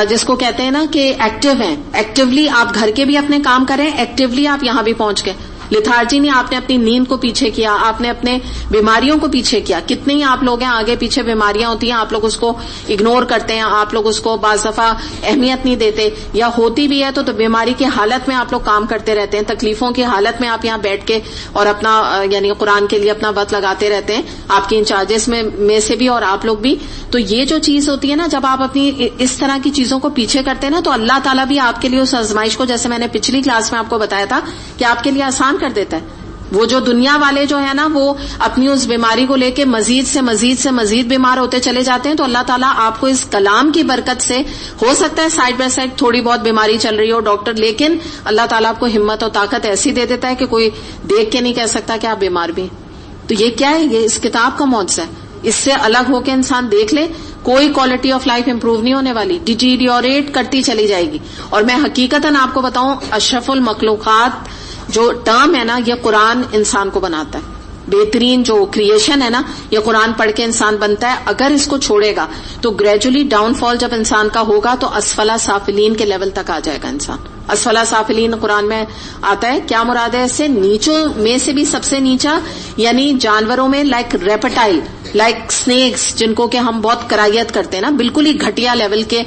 جس کو کہتے ہیں نا کہ ایکٹیو ہیں، ایکٹیولی آپ گھر کے بھی اپنے کام کریں، ایکٹیولی آپ یہاں بھی پہنچ گئے. لتھارجی نہیں، آپ نے اپنی نیند کو پیچھے کیا، آپ نے اپنے بیماریوں کو پیچھے کیا. کتنے ہی آپ لوگ ہیں آگے پیچھے بیماریاں ہوتی ہیں، آپ لوگ اس کو اگنور کرتے ہیں، آپ لوگ اس کو بعض دفعہ اہمیت نہیں دیتے، یا ہوتی بھی ہے تو بیماری کی حالت میں آپ لوگ کام کرتے رہتے ہیں، تکلیفوں کی حالت میں آپ یہاں بیٹھ کے اور اپنا یعنی قرآن کے لیے اپنا وقت لگاتے رہتے ہیں، آپ کے انچارجز میں سے بھی اور آپ لوگ بھی. تو یہ جو چیز ہوتی ہے نا، جب آپ اپنی اس طرح کی چیزوں کو پیچھے کرتے ہیں نا تو اللہ تعالیٰ بھی آپ کے لیے اس آزمائش کو، جیسے میں نے پچھلی کلاس میں آپ کو بتایا تھا کہ آپ کے لیے آسان کر دیتا ہے. وہ جو دنیا والے جو ہے نا وہ اپنی اس بیماری کو لے کے مزید سے مزید بیمار ہوتے چلے جاتے ہیں، تو اللہ تعالیٰ آپ کو اس کلام کی برکت سے، ہو سکتا ہے سائڈ بائی سائڈ تھوڑی بہت بیماری چل رہی ہو ڈاکٹر، لیکن اللہ تعالیٰ آپ کو ہمت اور طاقت ایسی دے دیتا ہے کہ کوئی دیکھ کے نہیں کہہ سکتا کہ آپ بیمار بھی ہیں. تو یہ کیا ہے؟ یہ اس کتاب کا معجزہ ہے. اس سے الگ ہو کے انسان دیکھ لے، کوئی کوالٹی آف لائف امپروو نہیں ہونے والی، ڈیٹیریوریٹ کرتی چلی جائے گی. اور میں حقیقتاً آپ کو بتاؤں، اشرف المخلوقات جو ٹرم ہے نا، یہ قرآن انسان کو بناتا ہے. بہترین جو کریشن ہے نا، یہ قرآن پڑھ کے انسان بنتا ہے. اگر اس کو چھوڑے گا تو گریجولی ڈاؤن فال جب انسان کا ہوگا تو اسفلا سافلین کے لیول تک آ جائے گا انسان. اسفلا سافلین قرآن میں آتا ہے، کیا مراد ہے اس سے؟ نیچوں میں سے بھی سب سے نیچا، یعنی جانوروں میں لائک ریپٹائل، لائک سنیکس، جن کو کہ ہم بہت کرائیت کرتے ہیں نا، بالکل ہی گھٹیا لیول کے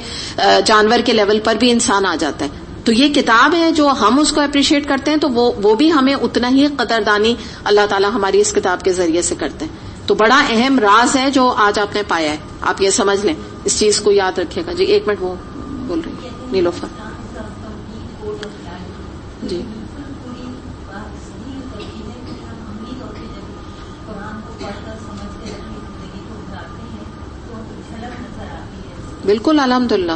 جانور کے لیول پر بھی انسان آ جاتا ہے. تو یہ کتاب ہے، جو ہم اس کو اپریشیٹ کرتے ہیں تو وہ بھی ہمیں اتنا ہی قدردانی اللہ تعالیٰ ہماری اس کتاب کے ذریعے سے کرتے ہیں. تو بڑا اہم راز ہے جو آج آپ نے پایا ہے، آپ یہ سمجھ لیں. اس چیز کو یاد رکھیے گا. جی ایک منٹ, وہ بول رہی ہے نیلوفر. جی بالکل الحمدللہ.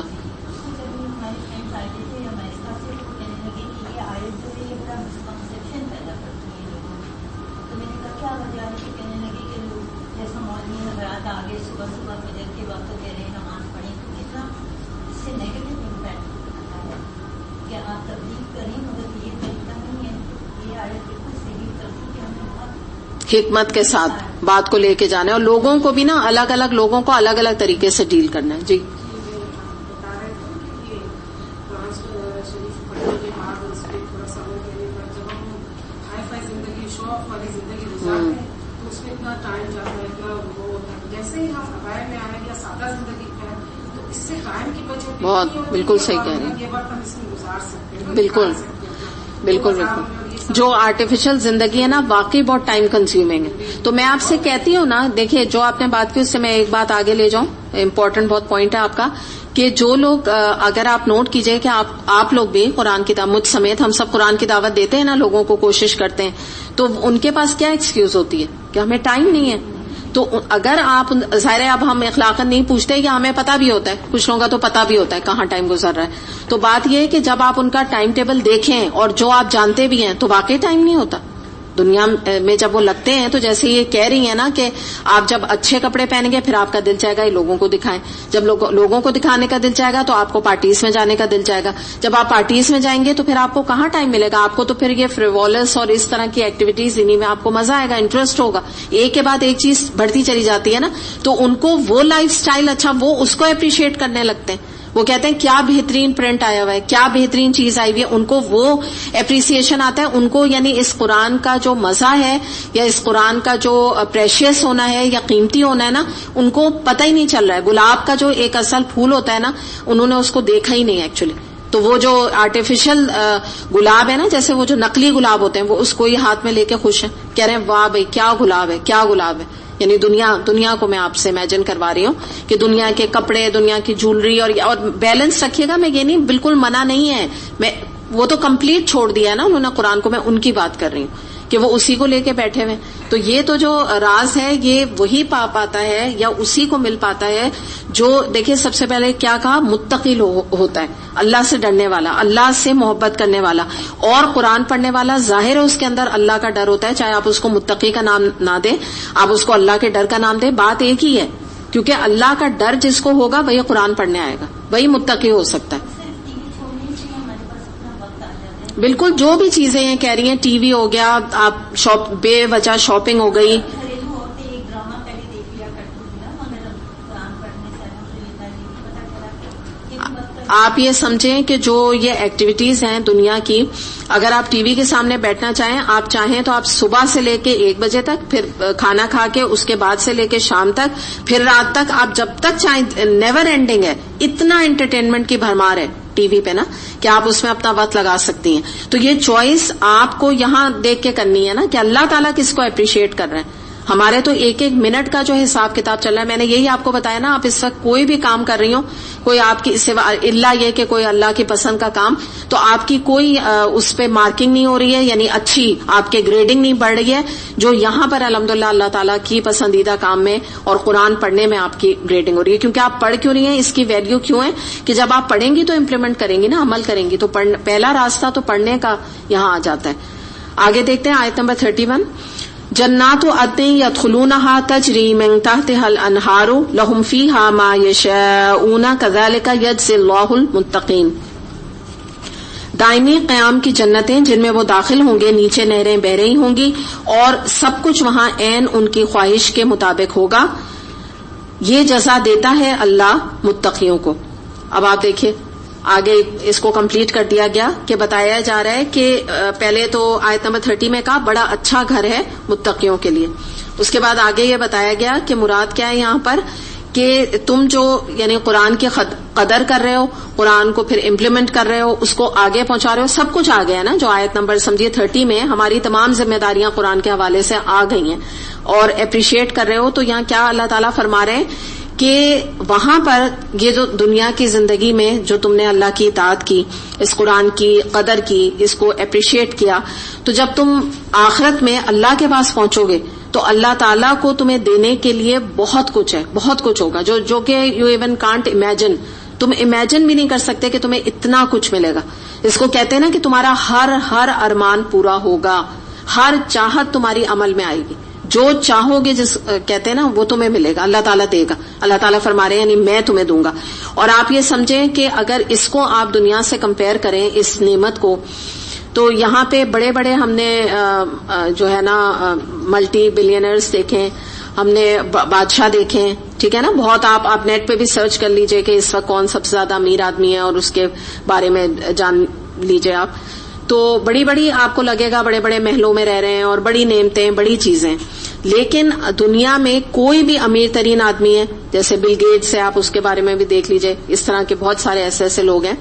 حکمت کے ساتھ بات کو لے کے جانا ہے, اور لوگوں کو بھی نا الگ الگ لوگوں کو الگ الگ طریقے سے ڈیل کرنا ہے. جی بہت بالکل صحیح کہہ رہے ہیں. بالکل بالکل بالکل. جو آرٹیفیشل زندگی ہے نا واقعی بہت ٹائم کنزیومنگ ہے. تو میں آپ سے کہتی ہوں نا, دیکھیے جو آپ نے بات کی اس سے میں ایک بات آگے لے جاؤں, امپورٹنٹ بہت پوائنٹ ہے آپ کا, کہ جو لوگ اگر آپ نوٹ کیجئے کہ آپ لوگ بھی قرآن کی دعوت, مجھ سمیت ہم سب قرآن کی دعوت دیتے ہیں نا, لوگوں کو کوشش کرتے ہیں, تو ان کے پاس کیا ایکسکیوز ہوتی ہے کہ ہمیں ٹائم نہیں ہے. تو اگر آپ, ظاہر ہے اب ہم اخلاقاً نہیں پوچھتے کہ ہمیں پتا بھی ہوتا ہے, کچھ لوگوں کا تو پتا بھی ہوتا ہے کہاں ٹائم گزر رہا ہے. تو بات یہ ہے کہ جب آپ ان کا ٹائم ٹیبل دیکھیں اور جو آپ جانتے بھی ہیں تو واقعی ٹائم نہیں ہوتا دنیا میں. جب وہ لگتے ہیں تو جیسے یہ کہہ رہی ہیں نا کہ آپ جب اچھے کپڑے پہنیں گے پھر آپ کا دل چاہے گا یہ لوگوں کو دکھائیں, جب لوگوں کو دکھانے کا دل چاہے گا تو آپ کو پارٹیز میں جانے کا دل چاہے گا, جب آپ پارٹیز میں جائیں گے تو پھر آپ کو کہاں ٹائم ملے گا, آپ کو تو پھر یہ فریوولس اور اس طرح کی ایکٹیویٹیز انہیں میں آپ کو مزہ آئے گا, انٹرسٹ ہوگا, ایک کے بعد ایک چیز بڑھتی چلی جاتی ہے نا. تو ان کو وہ لائف سٹائل اچھا, وہ اس کو اپریشیٹ کرنے لگتے ہیں, وہ کہتے ہیں کیا بہترین پرنٹ آیا ہوا ہے, کیا بہترین چیز آئی ہوئی ہے, ان کو وہ اپریسیشن آتا ہے. ان کو یعنی اس قرآن کا جو مزہ ہے یا اس قرآن کا جو پریشیس ہونا ہے یا قیمتی ہونا ہے نا, ان کو پتہ ہی نہیں چل رہا ہے. گلاب کا جو ایک اصل پھول ہوتا ہے نا, انہوں نے اس کو دیکھا ہی نہیں ایکچولی. تو وہ جو آرٹیفیشل گلاب ہے نا, جیسے وہ جو نقلی گلاب ہوتے ہیں, وہ اس کو ہی ہاتھ میں لے کے خوش ہیں, کہہ رہے ہیں واہ بھائی کیا گلاب ہے, کیا گلاب ہے. یعنی دنیا کو میں آپ سے امیجن کروا رہی ہوں کہ دنیا کے کپڑے, دنیا کی جولری, اور بیلنس رکھیے گا. میں یہ نہیں, بالکل منع نہیں ہے, میں وہ تو کمپلیٹ چھوڑ دیا ہے نا انہوں نے قرآن کو, میں ان کی بات کر رہی ہوں کہ وہ اسی کو لے کے بیٹھے ہوئے. تو یہ تو جو راز ہے یہ وہی پا پاتا ہے یا اسی کو مل پاتا ہے جو, دیکھیے سب سے پہلے کیا کہا, متقی ہوتا ہے, اللہ سے ڈرنے والا, اللہ سے محبت کرنے والا, اور قرآن پڑھنے والا. ظاہر ہے اس کے اندر اللہ کا ڈر ہوتا ہے, چاہے آپ اس کو متقی کا نام نہ دیں, آپ اس کو اللہ کے ڈر کا نام دیں, بات ایک ہی ہے. کیونکہ اللہ کا ڈر جس کو ہوگا وہی قرآن پڑھنے آئے گا, وہی متقی ہو سکتا ہے. بالکل جو بھی چیزیں ہیں کہہ رہی ہیں, ٹی وی ہو گیا, آپ بے وجہ شاپنگ ہو گئی. آپ یہ سمجھیں کہ جو یہ ایکٹیویٹیز ہیں دنیا کی, اگر آپ ٹی وی کے سامنے بیٹھنا چاہیں, آپ چاہیں تو آپ صبح سے لے کے 1 بجے تک, پھر کھانا کھا کے اس کے بعد سے لے کے شام تک, پھر رات تک, آپ جب تک چاہیں, نیور اینڈنگ ہے. اتنا انٹرٹینمنٹ کی بھرمار ہے ٹی وی پہ نا کہ آپ اس میں اپنا وقت لگا سکتی ہیں. تو یہ چوائس آپ کو یہاں دیکھ کے کرنی ہے نا کہ اللہ تعالیٰ کس کو اپریشیٹ کر رہے ہیں. ہمارے تو ایک منٹ کا جو حساب کتاب چل رہا ہے. میں نے یہی آپ کو بتایا نا, آپ اس وقت کوئی بھی کام کر رہی ہوں, کوئی آپ کی سوا اللہ یہ کہ کوئی اللہ کی پسند کا کام, تو آپ کی کوئی اس پہ مارکنگ نہیں ہو رہی ہے, یعنی اچھی آپ کے گریڈنگ نہیں بڑھ رہی ہے. جو یہاں پر الحمدللہ اللہ تعالیٰ کی پسندیدہ کام میں اور قرآن پڑھنے میں آپ کی گریڈنگ ہو رہی ہے. کیونکہ آپ پڑھ کیوں رہی ہیں, اس کی ویلیو کیوں ہے کہ جب آپ پڑھیں گی تو امپلیمنٹ کریں گی نا, عمل کریں گی. تو پہلا راستہ تو پڑھنے کا یہاں آ جاتا ہے. آگے دیکھتے ہیں آیت نمبر 31. جنات عدن يدخلونها تجری من تحتها الانہار لهم فیہا ما یشاؤون کذالک یجزی اللہ المتقین. دائمی قیام کی جنتیں جن میں وہ داخل ہوں گے, نیچے نہریں بہ رہی ہوں گی, اور سب کچھ وہاں عین ان کی خواہش کے مطابق ہوگا. یہ جزا دیتا ہے اللہ متقیوں کو. اب آپ دیکھیے آگے اس کو کمپلیٹ کر دیا گیا کہ بتایا جا رہا ہے کہ پہلے تو آیت نمبر 30 میں کہا بڑا اچھا گھر ہے متقیوں کے لیے. اس کے بعد آگے یہ بتایا گیا کہ مراد کیا ہے یہاں پر, کہ تم جو یعنی قرآن کی قدر کر رہے ہو, قرآن کو پھر امپلیمنٹ کر رہے ہو, اس کو آگے پہنچا رہے ہو, سب کچھ آ گیا نا. جو آیت نمبر سمجھیے 30 میں ہماری تمام ذمہ داریاں قرآن کے حوالے سے آ گئی ہیں, اور اپریشیٹ کر رہے ہو. تو یہاں کیا اللہ تعالیٰ فرما رہے ہیں کہ وہاں پر یہ جو دنیا کی زندگی میں جو تم نے اللہ کی اطاعت کی، اس قرآن کی قدر کی، اس کو اپریشیٹ کیا، تو جب تم آخرت میں اللہ کے پاس پہنچو گے تو اللہ تعالیٰ کو تمہیں دینے کے لیے بہت کچھ ہے، بہت کچھ ہوگا جو کہ یو ایون کانٹ امیجن، تم امیجن بھی نہیں کر سکتے کہ تمہیں اتنا کچھ ملے گا. اس کو کہتے ہیں نا کہ تمہارا ہر ارمان پورا ہوگا، ہر چاہت تمہاری عمل میں آئے گی، جو چاہو گے جس کہتے ہیں نا وہ تمہیں ملے گا، اللہ تعالیٰ دے گا. اللہ تعالیٰ فرما رہے ہیں یعنی میں تمہیں دوں گا. اور آپ یہ سمجھیں کہ اگر اس کو آپ دنیا سے کمپیئر کریں اس نعمت کو، تو یہاں پہ بڑے بڑے ہم نے جو ہے نا ملٹی بلینئرز دیکھیں، ہم نے بادشاہ دیکھیں، ٹھیک ہے نا، بہت آپ نیٹ پہ بھی سرچ کر لیجئے کہ اس وقت کون سب سے زیادہ امیر آدمی ہے اور اس کے بارے میں جان لیجئے آپ. تو بڑی بڑی آپ کو لگے گا بڑے بڑے محلوں میں رہ رہے ہیں اور بڑی نعمتیں، بڑی چیزیں. لیکن دنیا میں کوئی بھی امیر ترین آدمی ہے، جیسے بل گیٹس ہے، آپ اس کے بارے میں بھی دیکھ لیجئے، اس طرح کے بہت سارے ایسے لوگ ہیں.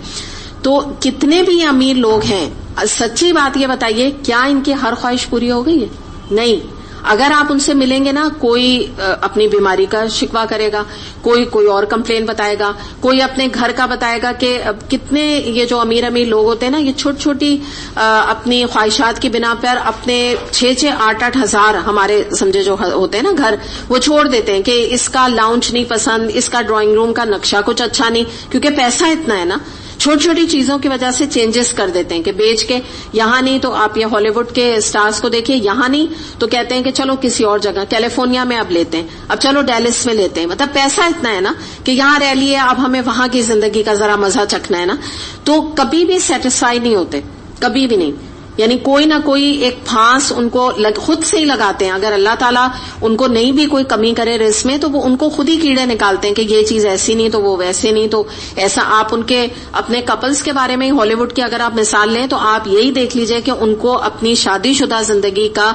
تو کتنے بھی امیر لوگ ہیں، سچی بات یہ بتائیے کیا ان کی ہر خواہش پوری ہو گئی ہے؟ نہیں. اگر آپ ان سے ملیں گے نا، کوئی اپنی بیماری کا شکوہ کرے گا، کوئی اور کمپلین بتائے گا، کوئی اپنے گھر کا بتائے گا کہ کتنے یہ جو امیر لوگ ہوتے ہیں نا، یہ چھوٹی چھوٹی اپنی خواہشات کی بنا پر اپنے 6-8 ہزار ہمارے سمجھے جو ہوتے ہیں نا گھر، وہ چھوڑ دیتے ہیں کہ اس کا لاؤنج نہیں پسند، اس کا ڈرائنگ روم کا نقشہ کچھ اچھا نہیں، کیونکہ پیسہ اتنا ہے نا. چھوٹی چھوٹی چیزوں کی وجہ سے چینجز کر دیتے ہیں کہ بیچ کے یہاں نہیں تو آپ یہ ہالی ووڈ کے سٹارز کو دیکھیے، یہاں نہیں تو کہتے ہیں کہ چلو کسی اور جگہ، کیلیفورنیا میں اب لیتے ہیں، اب چلو ڈیلس میں لیتے ہیں. مطلب پیسہ اتنا ہے نا کہ یہاں رہ لیے، اب ہمیں وہاں کی زندگی کا ذرا مزہ چکھنا ہے نا. تو کبھی بھی سیٹسفائی نہیں ہوتے، کبھی بھی نہیں. یعنی کوئی نہ کوئی ایک پھانس ان کو خود سے ہی لگاتے ہیں. اگر اللہ تعالیٰ ان کو نہیں بھی کوئی کمی کرے رزق میں تو وہ ان کو خود ہی کیڑے نکالتے ہیں کہ یہ چیز ایسی نہیں تو وہ ویسے نہیں تو ایسا. آپ ان کے اپنے کپلز کے بارے میں ہالی ووڈ کی اگر آپ مثال لیں تو آپ یہی دیکھ لیجئے کہ ان کو اپنی شادی شدہ زندگی کا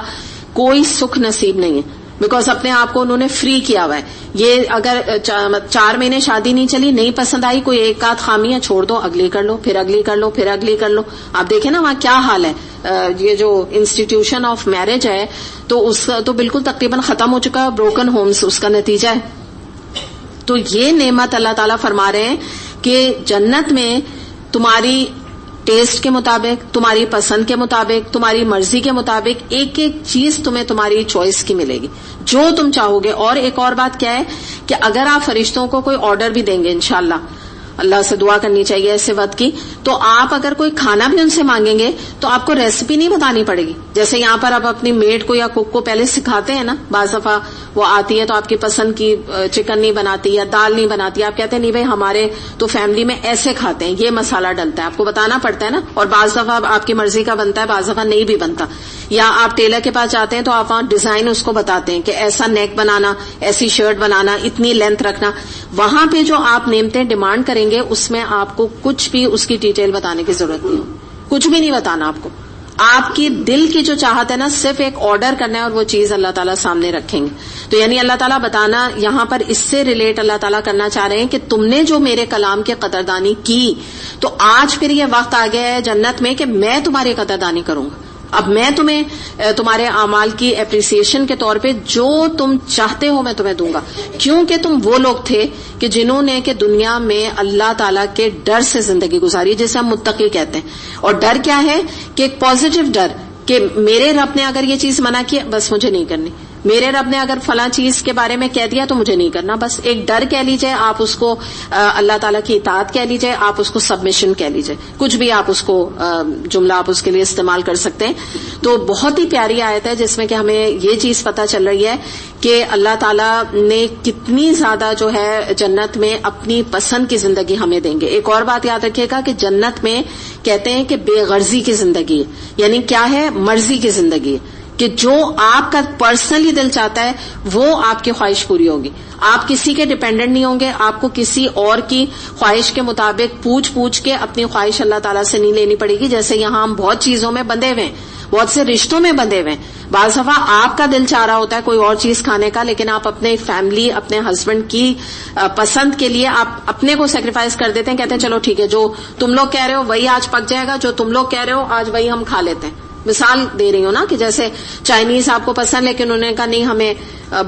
کوئی سکھ نصیب نہیں ہے، بیکاز اپنے آپ کو انہوں نے فری کیا ہوا ہے. یہ اگر 4 مہینے شادی نہیں چلی، نہیں پسند آئی، کوئی ایک آدھ خامی ہے، چھوڑ دو، اگلی کر لو، پھر اگلی کر لو، پھر اگلی کر لو. آپ دیکھیں نا وہاں کیا حال ہے. یہ جو انسٹیٹیوشن آف میرج ہے تو اس تو بالکل تقریباً ختم ہو چکا ہے، بروکن ہومز اس کا نتیجہ ہے. تو یہ نعمت اللہ تعالیٰ فرما رہے ہیں کہ جنت میں تمہاری ٹیسٹ کے مطابق، تمہاری پسند کے مطابق، تمہاری مرضی کے مطابق ایک ایک چیز تمہیں تمہاری چوائس کی ملے گی، جو تم چاہو گے. اور ایک اور بات کیا ہے کہ اگر آپ فرشتوں کو کوئی آرڈر بھی دیں گے، انشاءاللہ اللہ سے دعا کرنی چاہیے ایسے وقت کی، تو آپ اگر کوئی کھانا بھی ان سے مانگیں گے تو آپ کو ریسیپی نہیں بتانی پڑے گی. جیسے یہاں پر آپ اپنی میڈ کو یا کک کو پہلے سکھاتے ہیں نا، بعض دفعہ وہ آتی ہے تو آپ کی پسند کی چکن نہیں بناتی یا دال نہیں بناتی، آپ کہتے ہیں نہیں بھائی ہمارے تو فیملی میں ایسے کھاتے ہیں، یہ مسالہ ڈلتا ہے، آپ کو بتانا پڑتا ہے نا. اور بعض دفعہ آپ کی مرضی کا بنتا ہے، بعض دفعہ نہیں بھی بنتا. یا آپ ٹیلر کے پاس جاتے ہیں تو آپ وہاں ڈیزائن اس کو بتاتے ہیں کہ ایسا نیک بنانا، ایسی شرٹ بنانا، اتنی لینتھ رکھنا. وہاں پہ جو آپ نعمتیں ڈیمانڈ کریں گے اس میں آپ کو کچھ بھی اس کی ڈیٹیل بتانے کی ضرورت نہیں ہوگی، کچھ بھی نہیں بتانا آپ کو. آپ کی دل کی جو چاہت ہے نا، صرف ایک آرڈر کرنا ہے اور وہ چیز اللہ تعالیٰ سامنے رکھیں گے. تو یعنی اللہ تعالیٰ بتانا یہاں پر اس سے ریلیٹ اللہ تعالیٰ کرنا چاہ رہے ہیں کہ تم نے جو میرے کلام کی قدردانی کی تو آج پھر یہ وقت آ گیا ہے جنت میں کہ میں تمہاری قدردانی کروں گا. اب میں تمہیں تمہارے اعمال کی اپریسیشن کے طور پہ جو تم چاہتے ہو میں تمہیں دوں گا، کیونکہ تم وہ لوگ تھے کہ جنہوں نے کہ دنیا میں اللہ تعالیٰ کے ڈر سے زندگی گزاری، جسے ہم متقی کہتے ہیں. اور ڈر کیا ہے کہ ایک پازیٹو ڈر کہ میرے رب نے اگر یہ چیز منع کی بس مجھے نہیں کرنی، میرے رب نے اگر فلاں چیز کے بارے میں کہہ دیا تو مجھے نہیں کرنا. بس ایک ڈر کہہ لیجئے آپ اس کو، اللہ تعالیٰ کی اطاعت کہہ لیجئے آپ اس کو، سبمیشن کہہ لیجئے، کچھ بھی آپ اس کو جملہ آپ اس کے لیے استعمال کر سکتے ہیں. تو بہت ہی پیاری آیت ہے جس میں کہ ہمیں یہ چیز پتہ چل رہی ہے کہ اللہ تعالیٰ نے کتنی زیادہ جو ہے جنت میں اپنی پسند کی زندگی ہمیں دیں گے. ایک اور بات یاد رکھیے گا کہ جنت میں کہتے ہیں کہ بے غرضی کی زندگی ہے، یعنی کیا ہے، مرضی کی زندگی ہے کہ جو آپ کا پرسنلی دل چاہتا ہے وہ آپ کی خواہش پوری ہوگی. آپ کسی کے ڈیپینڈنٹ نہیں ہوں گے، آپ کو کسی اور کی خواہش کے مطابق پوچھ کے اپنی خواہش اللہ تعالیٰ سے نہیں لینی پڑے گی. جیسے یہاں ہم بہت چیزوں میں بندھے ہوئے ہیں، بہت سے رشتوں میں بندھے ہوئے ہیں. بعض دفعہ آپ کا دل چاہ رہا ہوتا ہے کوئی اور چیز کھانے کا، لیکن آپ اپنے فیملی، اپنے ہسبینڈ کی پسند کے لیے آپ اپنے کو سیکریفائز کر دیتے ہیں. کہتے ہیں چلو ٹھیک ہے، جو تم لوگ کہہ رہے ہو وہی آج پک جائے گا، جو تم لوگ کہہ رہے ہو آج وہی ہم کھا لیتے ہیں. مثال دے رہی ہوں نا کہ جیسے چائنیز آپ کو پسند لیکن انہوں نے کہا نہیں ہمیں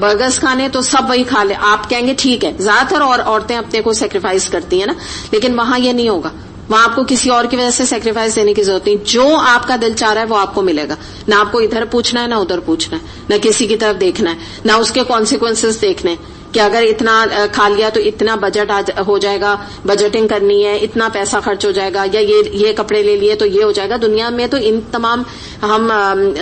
برگرز کھانے تو سب وہی کھا لے, آپ کہیں گے ٹھیک ہے. زیادہ تر اور عورتیں اپنے کو سیکریفائز کرتی ہیں نا, لیکن وہاں یہ نہیں ہوگا, وہاں آپ کو کسی اور کی وجہ سے سیکریفائز دینے کی ضرورت نہیں. جو آپ کا دل چاہ رہا ہے وہ آپ کو ملے گا, نہ آپ کو ادھر پوچھنا ہے نہ ادھر پوچھنا ہے, نہ کسی کی طرف دیکھنا ہے, نہ اس کے کانسیکوینسز دیکھنے ہیں کہ اگر اتنا کھا لیا تو اتنا بجٹ ہو جائے گا, بجٹنگ کرنی ہے, اتنا پیسہ خرچ ہو جائے گا, یا یہ کپڑے لے لیے تو یہ ہو جائے گا. دنیا میں تو ان تمام ہم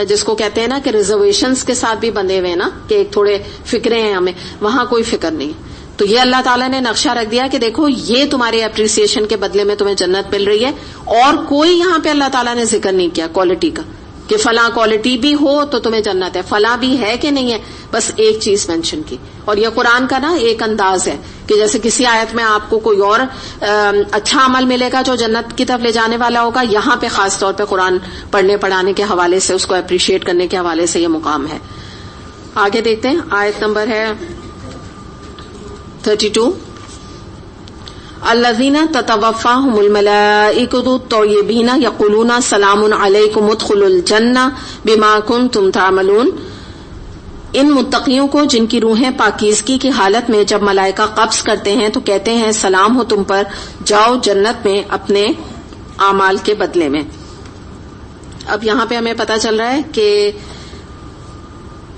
جس کو کہتے ہیں نا کہ ریزرویشنز کے ساتھ بھی بندھے ہوئے ہیں نا کہ ایک تھوڑے فکرے ہیں ہمیں, وہاں کوئی فکر نہیں ہے. تو یہ اللہ تعالیٰ نے نقشہ رکھ دیا کہ دیکھو یہ تمہارے اپریسیشن کے بدلے میں تمہیں جنت مل رہی ہے, اور کوئی یہاں پہ اللہ تعالیٰ نے ذکر نہیں کیا کوالٹی کا کہ فلاں کوالٹی بھی ہو تو تمہیں جنت ہے, فلاں بھی ہے کہ نہیں ہے, بس ایک چیز مینشن کی. اور یہ قرآن کا نا ایک انداز ہے کہ جیسے کسی آیت میں آپ کو کوئی اور اچھا عمل ملے گا جو جنت کی طرف لے جانے والا ہوگا, یہاں پہ خاص طور پہ قرآن پڑھنے پڑھانے کے حوالے سے, اس کو اپریشیٹ کرنے کے حوالے سے یہ مقام ہے. آگے دیکھتے ہیں, آیت نمبر ہے 32. الذین تتوفاہم الملائکۃ الطیبین یقولون سلام علیکم ادخلوا الجنہ بما کنتم تعملون. ان متقیوں کو جن کی روحیں پاکیزگی کی حالت میں جب ملائکہ قبض کرتے ہیں تو کہتے ہیں سلام ہو تم پر, جاؤ جنت میں اپنے اعمال کے بدلے میں. اب یہاں پہ ہمیں پتہ چل رہا ہے کہ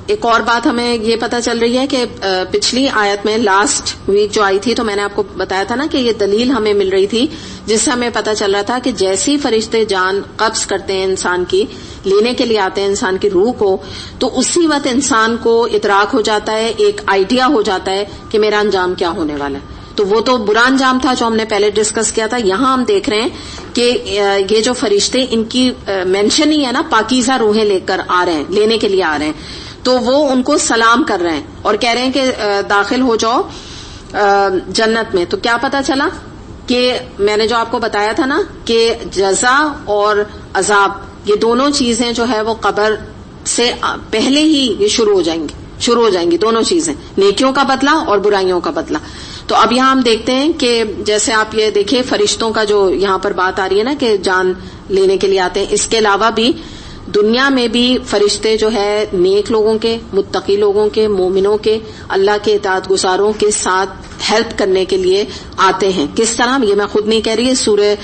ایک اور بات ہمیں یہ پتہ چل رہی ہے کہ پچھلی آیت میں لاسٹ ویک جو آئی تھی تو میں نے آپ کو بتایا تھا نا کہ یہ دلیل ہمیں مل رہی تھی جس سے ہمیں پتہ چل رہا تھا کہ جیسی فرشتے جان قبض کرتے ہیں انسان کی, لینے کے لیے آتے ہیں انسان کی روح کو, تو اسی وقت انسان کو ادراک ہو جاتا ہے, ایک آئیڈیا ہو جاتا ہے کہ میرا انجام کیا ہونے والا ہے. تو وہ تو برا انجام تھا جو ہم نے پہلے ڈسکس کیا تھا. یہاں ہم دیکھ رہے ہیں کہ یہ جو فرشتے ان کی مینشن ہی ہے نا پاکیزہ روحیں لے کر آ رہے ہیں, لینے کے لیے آ رہے ہیں, تو وہ ان کو سلام کر رہے ہیں اور کہہ رہے ہیں کہ داخل ہو جاؤ جنت میں. تو کیا پتا چلا کہ میں نے جو آپ کو بتایا تھا نا کہ جزا اور عذاب یہ دونوں چیزیں جو ہے وہ قبر سے پہلے ہی یہ شروع ہو جائیں گی دونوں چیزیں, نیکیوں کا بدلہ اور برائیوں کا بدلہ. تو اب یہاں ہم دیکھتے ہیں کہ جیسے آپ یہ دیکھیں فرشتوں کا جو یہاں پر بات آ رہی ہے نا کہ جان لینے کے لیے آتے ہیں, اس کے علاوہ بھی دنیا میں بھی فرشتے جو ہے نیک لوگوں کے, متقی لوگوں کے, مومنوں کے, اللہ کے اطاعت گزاروں کے ساتھ ہیلپ کرنے کے لیے آتے ہیں. کس طرح یہ میں خود نہیں کہہ رہی, سورہ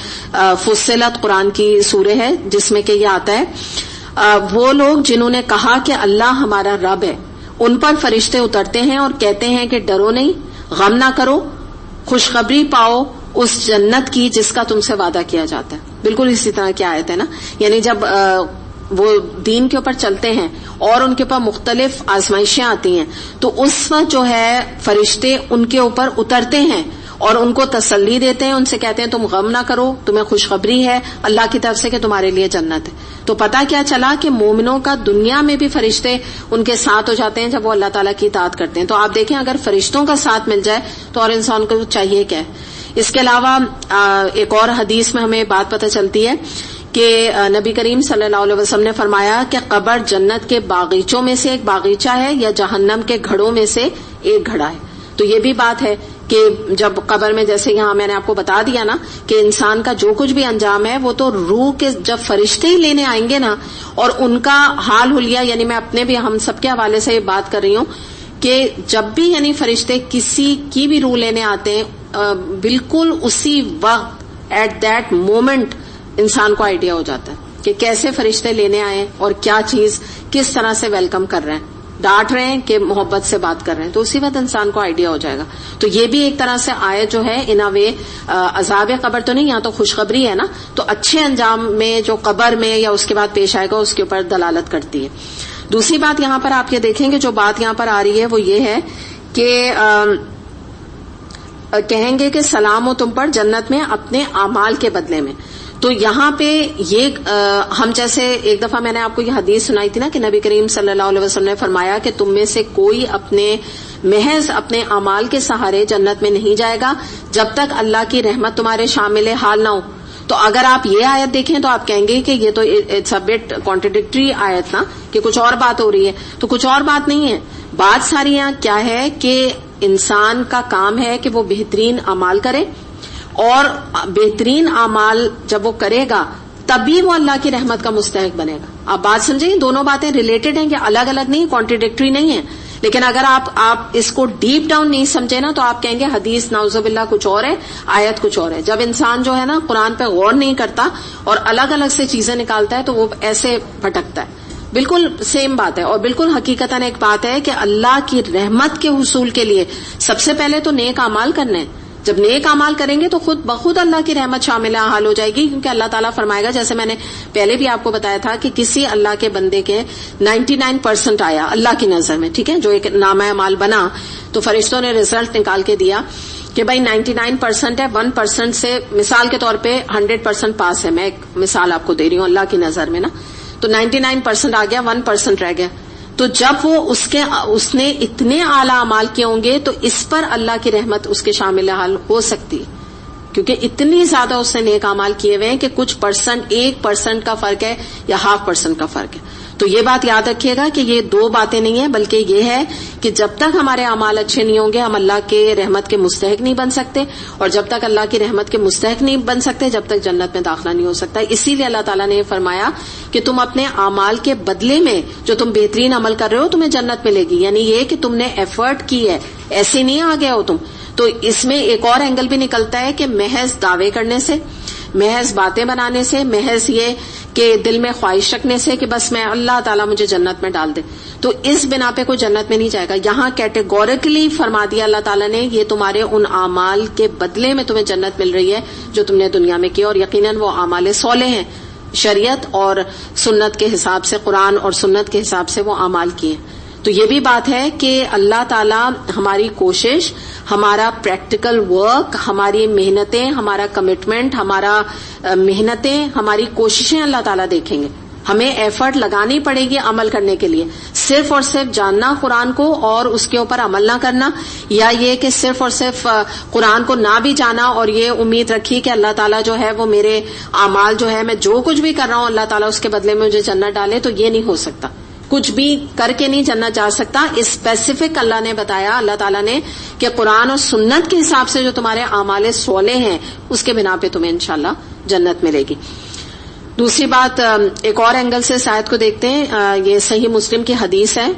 فصلت قرآن کی سورہ ہے جس میں کہ یہ آتا ہے, وہ لوگ جنہوں نے کہا کہ اللہ ہمارا رب ہے ان پر فرشتے اترتے ہیں اور کہتے ہیں کہ ڈرو نہیں, غم نہ کرو, خوشخبری پاؤ اس جنت کی جس کا تم سے وعدہ کیا جاتا ہے. بالکل اسی طرح کی آیت ہے نا, یعنی جب وہ دین کے اوپر چلتے ہیں اور ان کے اوپر مختلف آزمائشیں آتی ہیں تو اس وقت جو ہے فرشتے ان کے اوپر اترتے ہیں اور ان کو تسلی دیتے ہیں, ان سے کہتے ہیں تم غم نہ کرو, تمہیں خوشخبری ہے اللہ کی طرف سے کہ تمہارے لیے جنت ہے. تو پتہ کیا چلا کہ مومنوں کا دنیا میں بھی فرشتے ان کے ساتھ ہو جاتے ہیں جب وہ اللہ تعالیٰ کی اطاعت کرتے ہیں. تو آپ دیکھیں اگر فرشتوں کا ساتھ مل جائے تو اور انسان کو چاہیے کیا ہے. اس کے علاوہ ایک اور حدیث میں ہمیں بات پتہ چلتی ہے کہ نبی کریم صلی اللہ علیہ وسلم نے فرمایا کہ قبر جنت کے باغیچوں میں سے ایک باغیچہ ہے یا جہنم کے گھڑوں میں سے ایک گھڑا ہے. تو یہ بھی بات ہے کہ جب قبر میں جیسے یہاں میں نے آپ کو بتا دیا نا کہ انسان کا جو کچھ بھی انجام ہے وہ تو روح کے جب فرشتے ہی لینے آئیں گے نا, اور ان کا حال حلیہ, یعنی میں اپنے بھی ہم سب کے حوالے سے یہ بات کر رہی ہوں کہ جب بھی یعنی فرشتے کسی کی بھی روح لینے آتے ہیں بالکل اسی وقت ایٹ دیٹ مومنٹ انسان کو آئیڈیا ہو جاتا ہے کہ کیسے فرشتے لینے آئے اور کیا چیز کس طرح سے ویلکم کر رہے ہیں, ڈانٹ رہے ہیں کہ محبت سے بات کر رہے ہیں, تو اسی وقت انسان کو آئیڈیا ہو جائے گا. تو یہ بھی ایک طرح سے آیت جو ہے ان وے عذاب قبر تو نہیں, یہاں تو خوشخبری ہے نا, تو اچھے انجام میں جو قبر میں یا اس کے بعد پیش آئے گا اس کے اوپر دلالت کرتی ہے. دوسری بات یہاں پر آپ یہ دیکھیں گے جو بات یہاں پر آ رہی ہے وہ یہ ہے کہ کہیں گے کہ سلام ہو تم پر جنت میں اپنے اعمال کے بدلے میں. تو یہاں پہ یہ ہم جیسے ایک دفعہ میں نے آپ کو یہ حدیث سنائی تھی نا کہ نبی کریم صلی اللہ علیہ وسلم نے فرمایا کہ تم میں سے کوئی محض اپنے اعمال کے سہارے جنت میں نہیں جائے گا جب تک اللہ کی رحمت تمہارے شامل حال نہ ہو. تو اگر آپ یہ آیت دیکھیں تو آپ کہیں گے کہ یہ تو اٹس اے بٹ کانٹرڈکٹری آیت نا, کہ کچھ اور بات ہو رہی ہے. تو کچھ اور بات نہیں ہے, بات ساری یہاں کیا ہے کہ انسان کا کام ہے کہ وہ بہترین اعمال کرے, اور بہترین اعمال جب وہ کرے گا تبھی وہ اللہ کی رحمت کا مستحق بنے گا. آپ بات سمجھیں، دونوں باتیں ریلیٹڈ ہیں، کہ الگ الگ نہیں، کانٹریڈکٹری نہیں ہے. لیکن اگر آپ اس کو ڈیپ ڈاؤن نہیں سمجھے نا تو آپ کہیں گے حدیث نعوذ باللہ کچھ اور ہے، آیت کچھ اور ہے. جب انسان جو ہے نا قرآن پہ غور نہیں کرتا اور الگ الگ سے چیزیں نکالتا ہے تو وہ ایسے بھٹکتا ہے. بالکل سیم بات ہے، اور بالکل حقیقتاً ایک بات ہے کہ اللہ کی رحمت کے حصول کے لیے سب سے پہلے تو نیک اعمال کرنے ہیں. جب نیک اعمال کریں گے تو خود بخود اللہ کی رحمت شامل حال ہو جائے گی، کیونکہ اللہ تعالیٰ فرمائے گا، جیسے میں نے پہلے بھی آپ کو بتایا تھا کہ کسی اللہ کے بندے کے 99% آیا اللہ کی نظر میں، ٹھیک ہے، جو ایک نامہ اعمال بنا تو فرشتوں نے رزلٹ نکال کے دیا کہ بھائی 99% ہے، 1% سے مثال کے طور پہ 100% پاس ہے. میں ایک مثال آپ کو دے رہی ہوں اللہ کی نظر میں نا، تو 99% آ گیا، 1% رہ گیا. تو جب وہ اس نے اتنے اعلیٰ اعمال کیے ہوں گے تو اس پر اللہ کی رحمت اس کے شامل حال ہو سکتی ہے، کیونکہ اتنی زیادہ اس نے نیک اعمال کیے ہوئے ہیں کہ کچھ پرسنٹ، 1% کا فرق ہے یا 0.5% کا فرق ہے. تو یہ بات یاد رکھیے گا کہ یہ دو باتیں نہیں ہیں، بلکہ یہ ہے کہ جب تک ہمارے اعمال اچھے نہیں ہوں گے ہم اللہ کے رحمت کے مستحق نہیں بن سکتے، اور جب تک اللہ کی رحمت کے مستحق نہیں بن سکتے جب تک جنت میں داخلہ نہیں ہو سکتا. اسی لیے اللہ تعالیٰ نے یہ فرمایا کہ تم اپنے اعمال کے بدلے میں جو تم بہترین عمل کر رہے ہو تمہیں جنت ملے گی، یعنی یہ کہ تم نے ایفرٹ کی ہے، ایسے نہیں آ گئے ہو تم. تو اس میں ایک اور اینگل بھی نکلتا ہے کہ محض دعوے کرنے سے، محض باتیں بنانے سے، محض یہ کہ دل میں خواہش رکھنے سے کہ بس میں اللہ تعالیٰ مجھے جنت میں ڈال دے، تو اس بنا پہ کوئی جنت میں نہیں جائے گا. یہاں کیٹیگوریکلی فرما دیا اللہ تعالیٰ نے یہ تمہارے ان اعمال کے بدلے میں تمہیں جنت مل رہی ہے جو تم نے دنیا میں کی، اور یقیناً وہ اعمال صالح ہیں، شریعت اور سنت کے حساب سے، قرآن اور سنت کے حساب سے وہ اعمال کیے. تو یہ بھی بات ہے کہ اللہ تعالیٰ ہماری کوشش، ہمارا پریکٹیکل ورک، ہماری محنتیں، ہمارا کمٹمنٹ، ہماری کوششیں اللہ تعالیٰ دیکھیں گے. ہمیں ایفرٹ لگانی پڑے گی عمل کرنے کے لیے. صرف اور صرف جاننا قرآن کو اور اس کے اوپر عمل نہ کرنا، یا یہ کہ صرف اور صرف قرآن کو نہ بھی جانا اور یہ امید رکھی کہ اللہ تعالیٰ جو ہے وہ میرے اعمال جو ہے میں جو کچھ بھی کر رہا ہوں اللہ تعالیٰ اس کے بدلے میں مجھے جنت ڈالے، تو یہ نہیں ہو سکتا. کچھ بھی کر کے نہیں جنت جا سکتا. اسپیسیفک اللہ نے بتایا، اللہ تعالیٰ نے، کہ قرآن اور سنت کے حساب سے جو تمہارے اعمال صالح ہیں اس کے بنا پہ تمہیں انشاءاللہ جنت ملے گی. دوسری بات، ایک اور اینگل سے اس آیت کو دیکھتے ہیں. یہ صحیح مسلم کی حدیث ہے،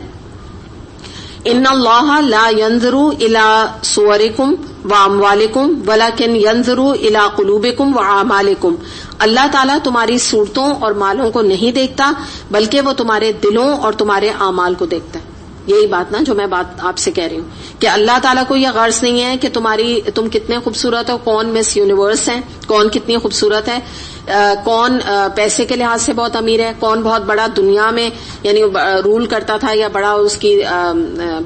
ان اللہ لا ينظر الى صورکم واموالکم ولکن ينظر الى قلوبکم واعمالکم. اللہ تعالیٰ تمہاری صورتوں اور مالوں کو نہیں دیکھتا بلکہ وہ تمہارے دلوں اور تمہارے اعمال کو دیکھتا ہے. یہی بات نا جو میں بات آپ سے کہہ رہی ہوں کہ اللہ تعالیٰ کو یہ غرض نہیں ہے کہ تم کتنے خوبصورت ہو، کون مس یونیورس ہے، کون کتنی خوبصورت ہے، کون پیسے کے لحاظ سے بہت امیر ہے، کون بہت بڑا دنیا میں یعنی رول کرتا تھا یا بڑا اس کی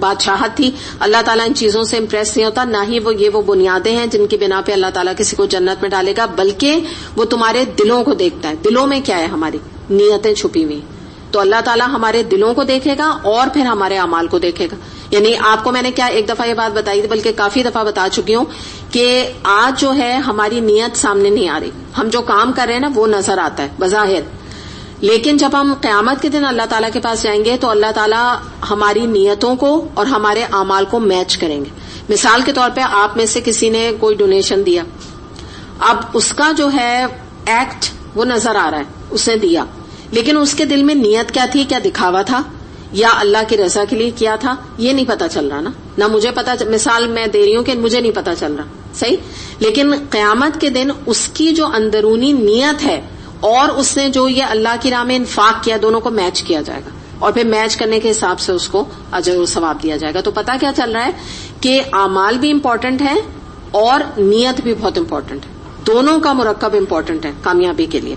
بادشاہت تھی. اللہ تعالیٰ ان چیزوں سے امپریس نہیں ہوتا، نہ ہی وہ بنیادیں ہیں جن کی بنا پہ اللہ تعالیٰ کسی کو جنت میں ڈالے گا، بلکہ وہ تمہارے دلوں کو دیکھتا ہے. دلوں میں کیا ہے؟ ہماری نیتیں چھپی ہوئی. تو اللہ تعالیٰ ہمارے دلوں کو دیکھے گا اور پھر ہمارے اعمال کو دیکھے گا. یعنی آپ کو میں نے کیا ایک دفعہ یہ بات بتائی تھی، بلکہ کافی دفعہ بتا چکی ہوں کہ آج جو ہے ہماری نیت سامنے نہیں آ رہی. ہم جو کام کر رہے ہیں نا وہ نظر آتا ہے بظاہر، لیکن جب ہم قیامت کے دن اللہ تعالیٰ کے پاس جائیں گے تو اللہ تعالیٰ ہماری نیتوں کو اور ہمارے اعمال کو میچ کریں گے. مثال کے طور پہ آپ میں سے کسی نے کوئی ڈونیشن دیا، اب اس کا جو ہے ایکٹ وہ نظر آ رہا ہے، اس نے دیا، لیکن اس کے دل میں نیت کیا تھی؟ کیا دکھاوا تھا یا اللہ کی رضا کے لیے کیا تھا؟ یہ نہیں پتا چل رہا نا. نہ مجھے پتا، مثال میں دے رہی ہوں کہ مجھے نہیں پتا چل رہا، صحیح. لیکن قیامت کے دن اس کی جو اندرونی نیت ہے اور اس نے جو یہ اللہ کی راہ میں انفاق کیا، دونوں کو میچ کیا جائے گا اور پھر میچ کرنے کے حساب سے اس کو اجر و ثواب دیا جائے گا. تو پتا کیا چل رہا ہے کہ اعمال بھی امپورٹنٹ ہے اور نیت بھی بہت امپورٹنٹ ہے. دونوں کا مرکب امپورٹنٹ ہے کامیابی کے لیے.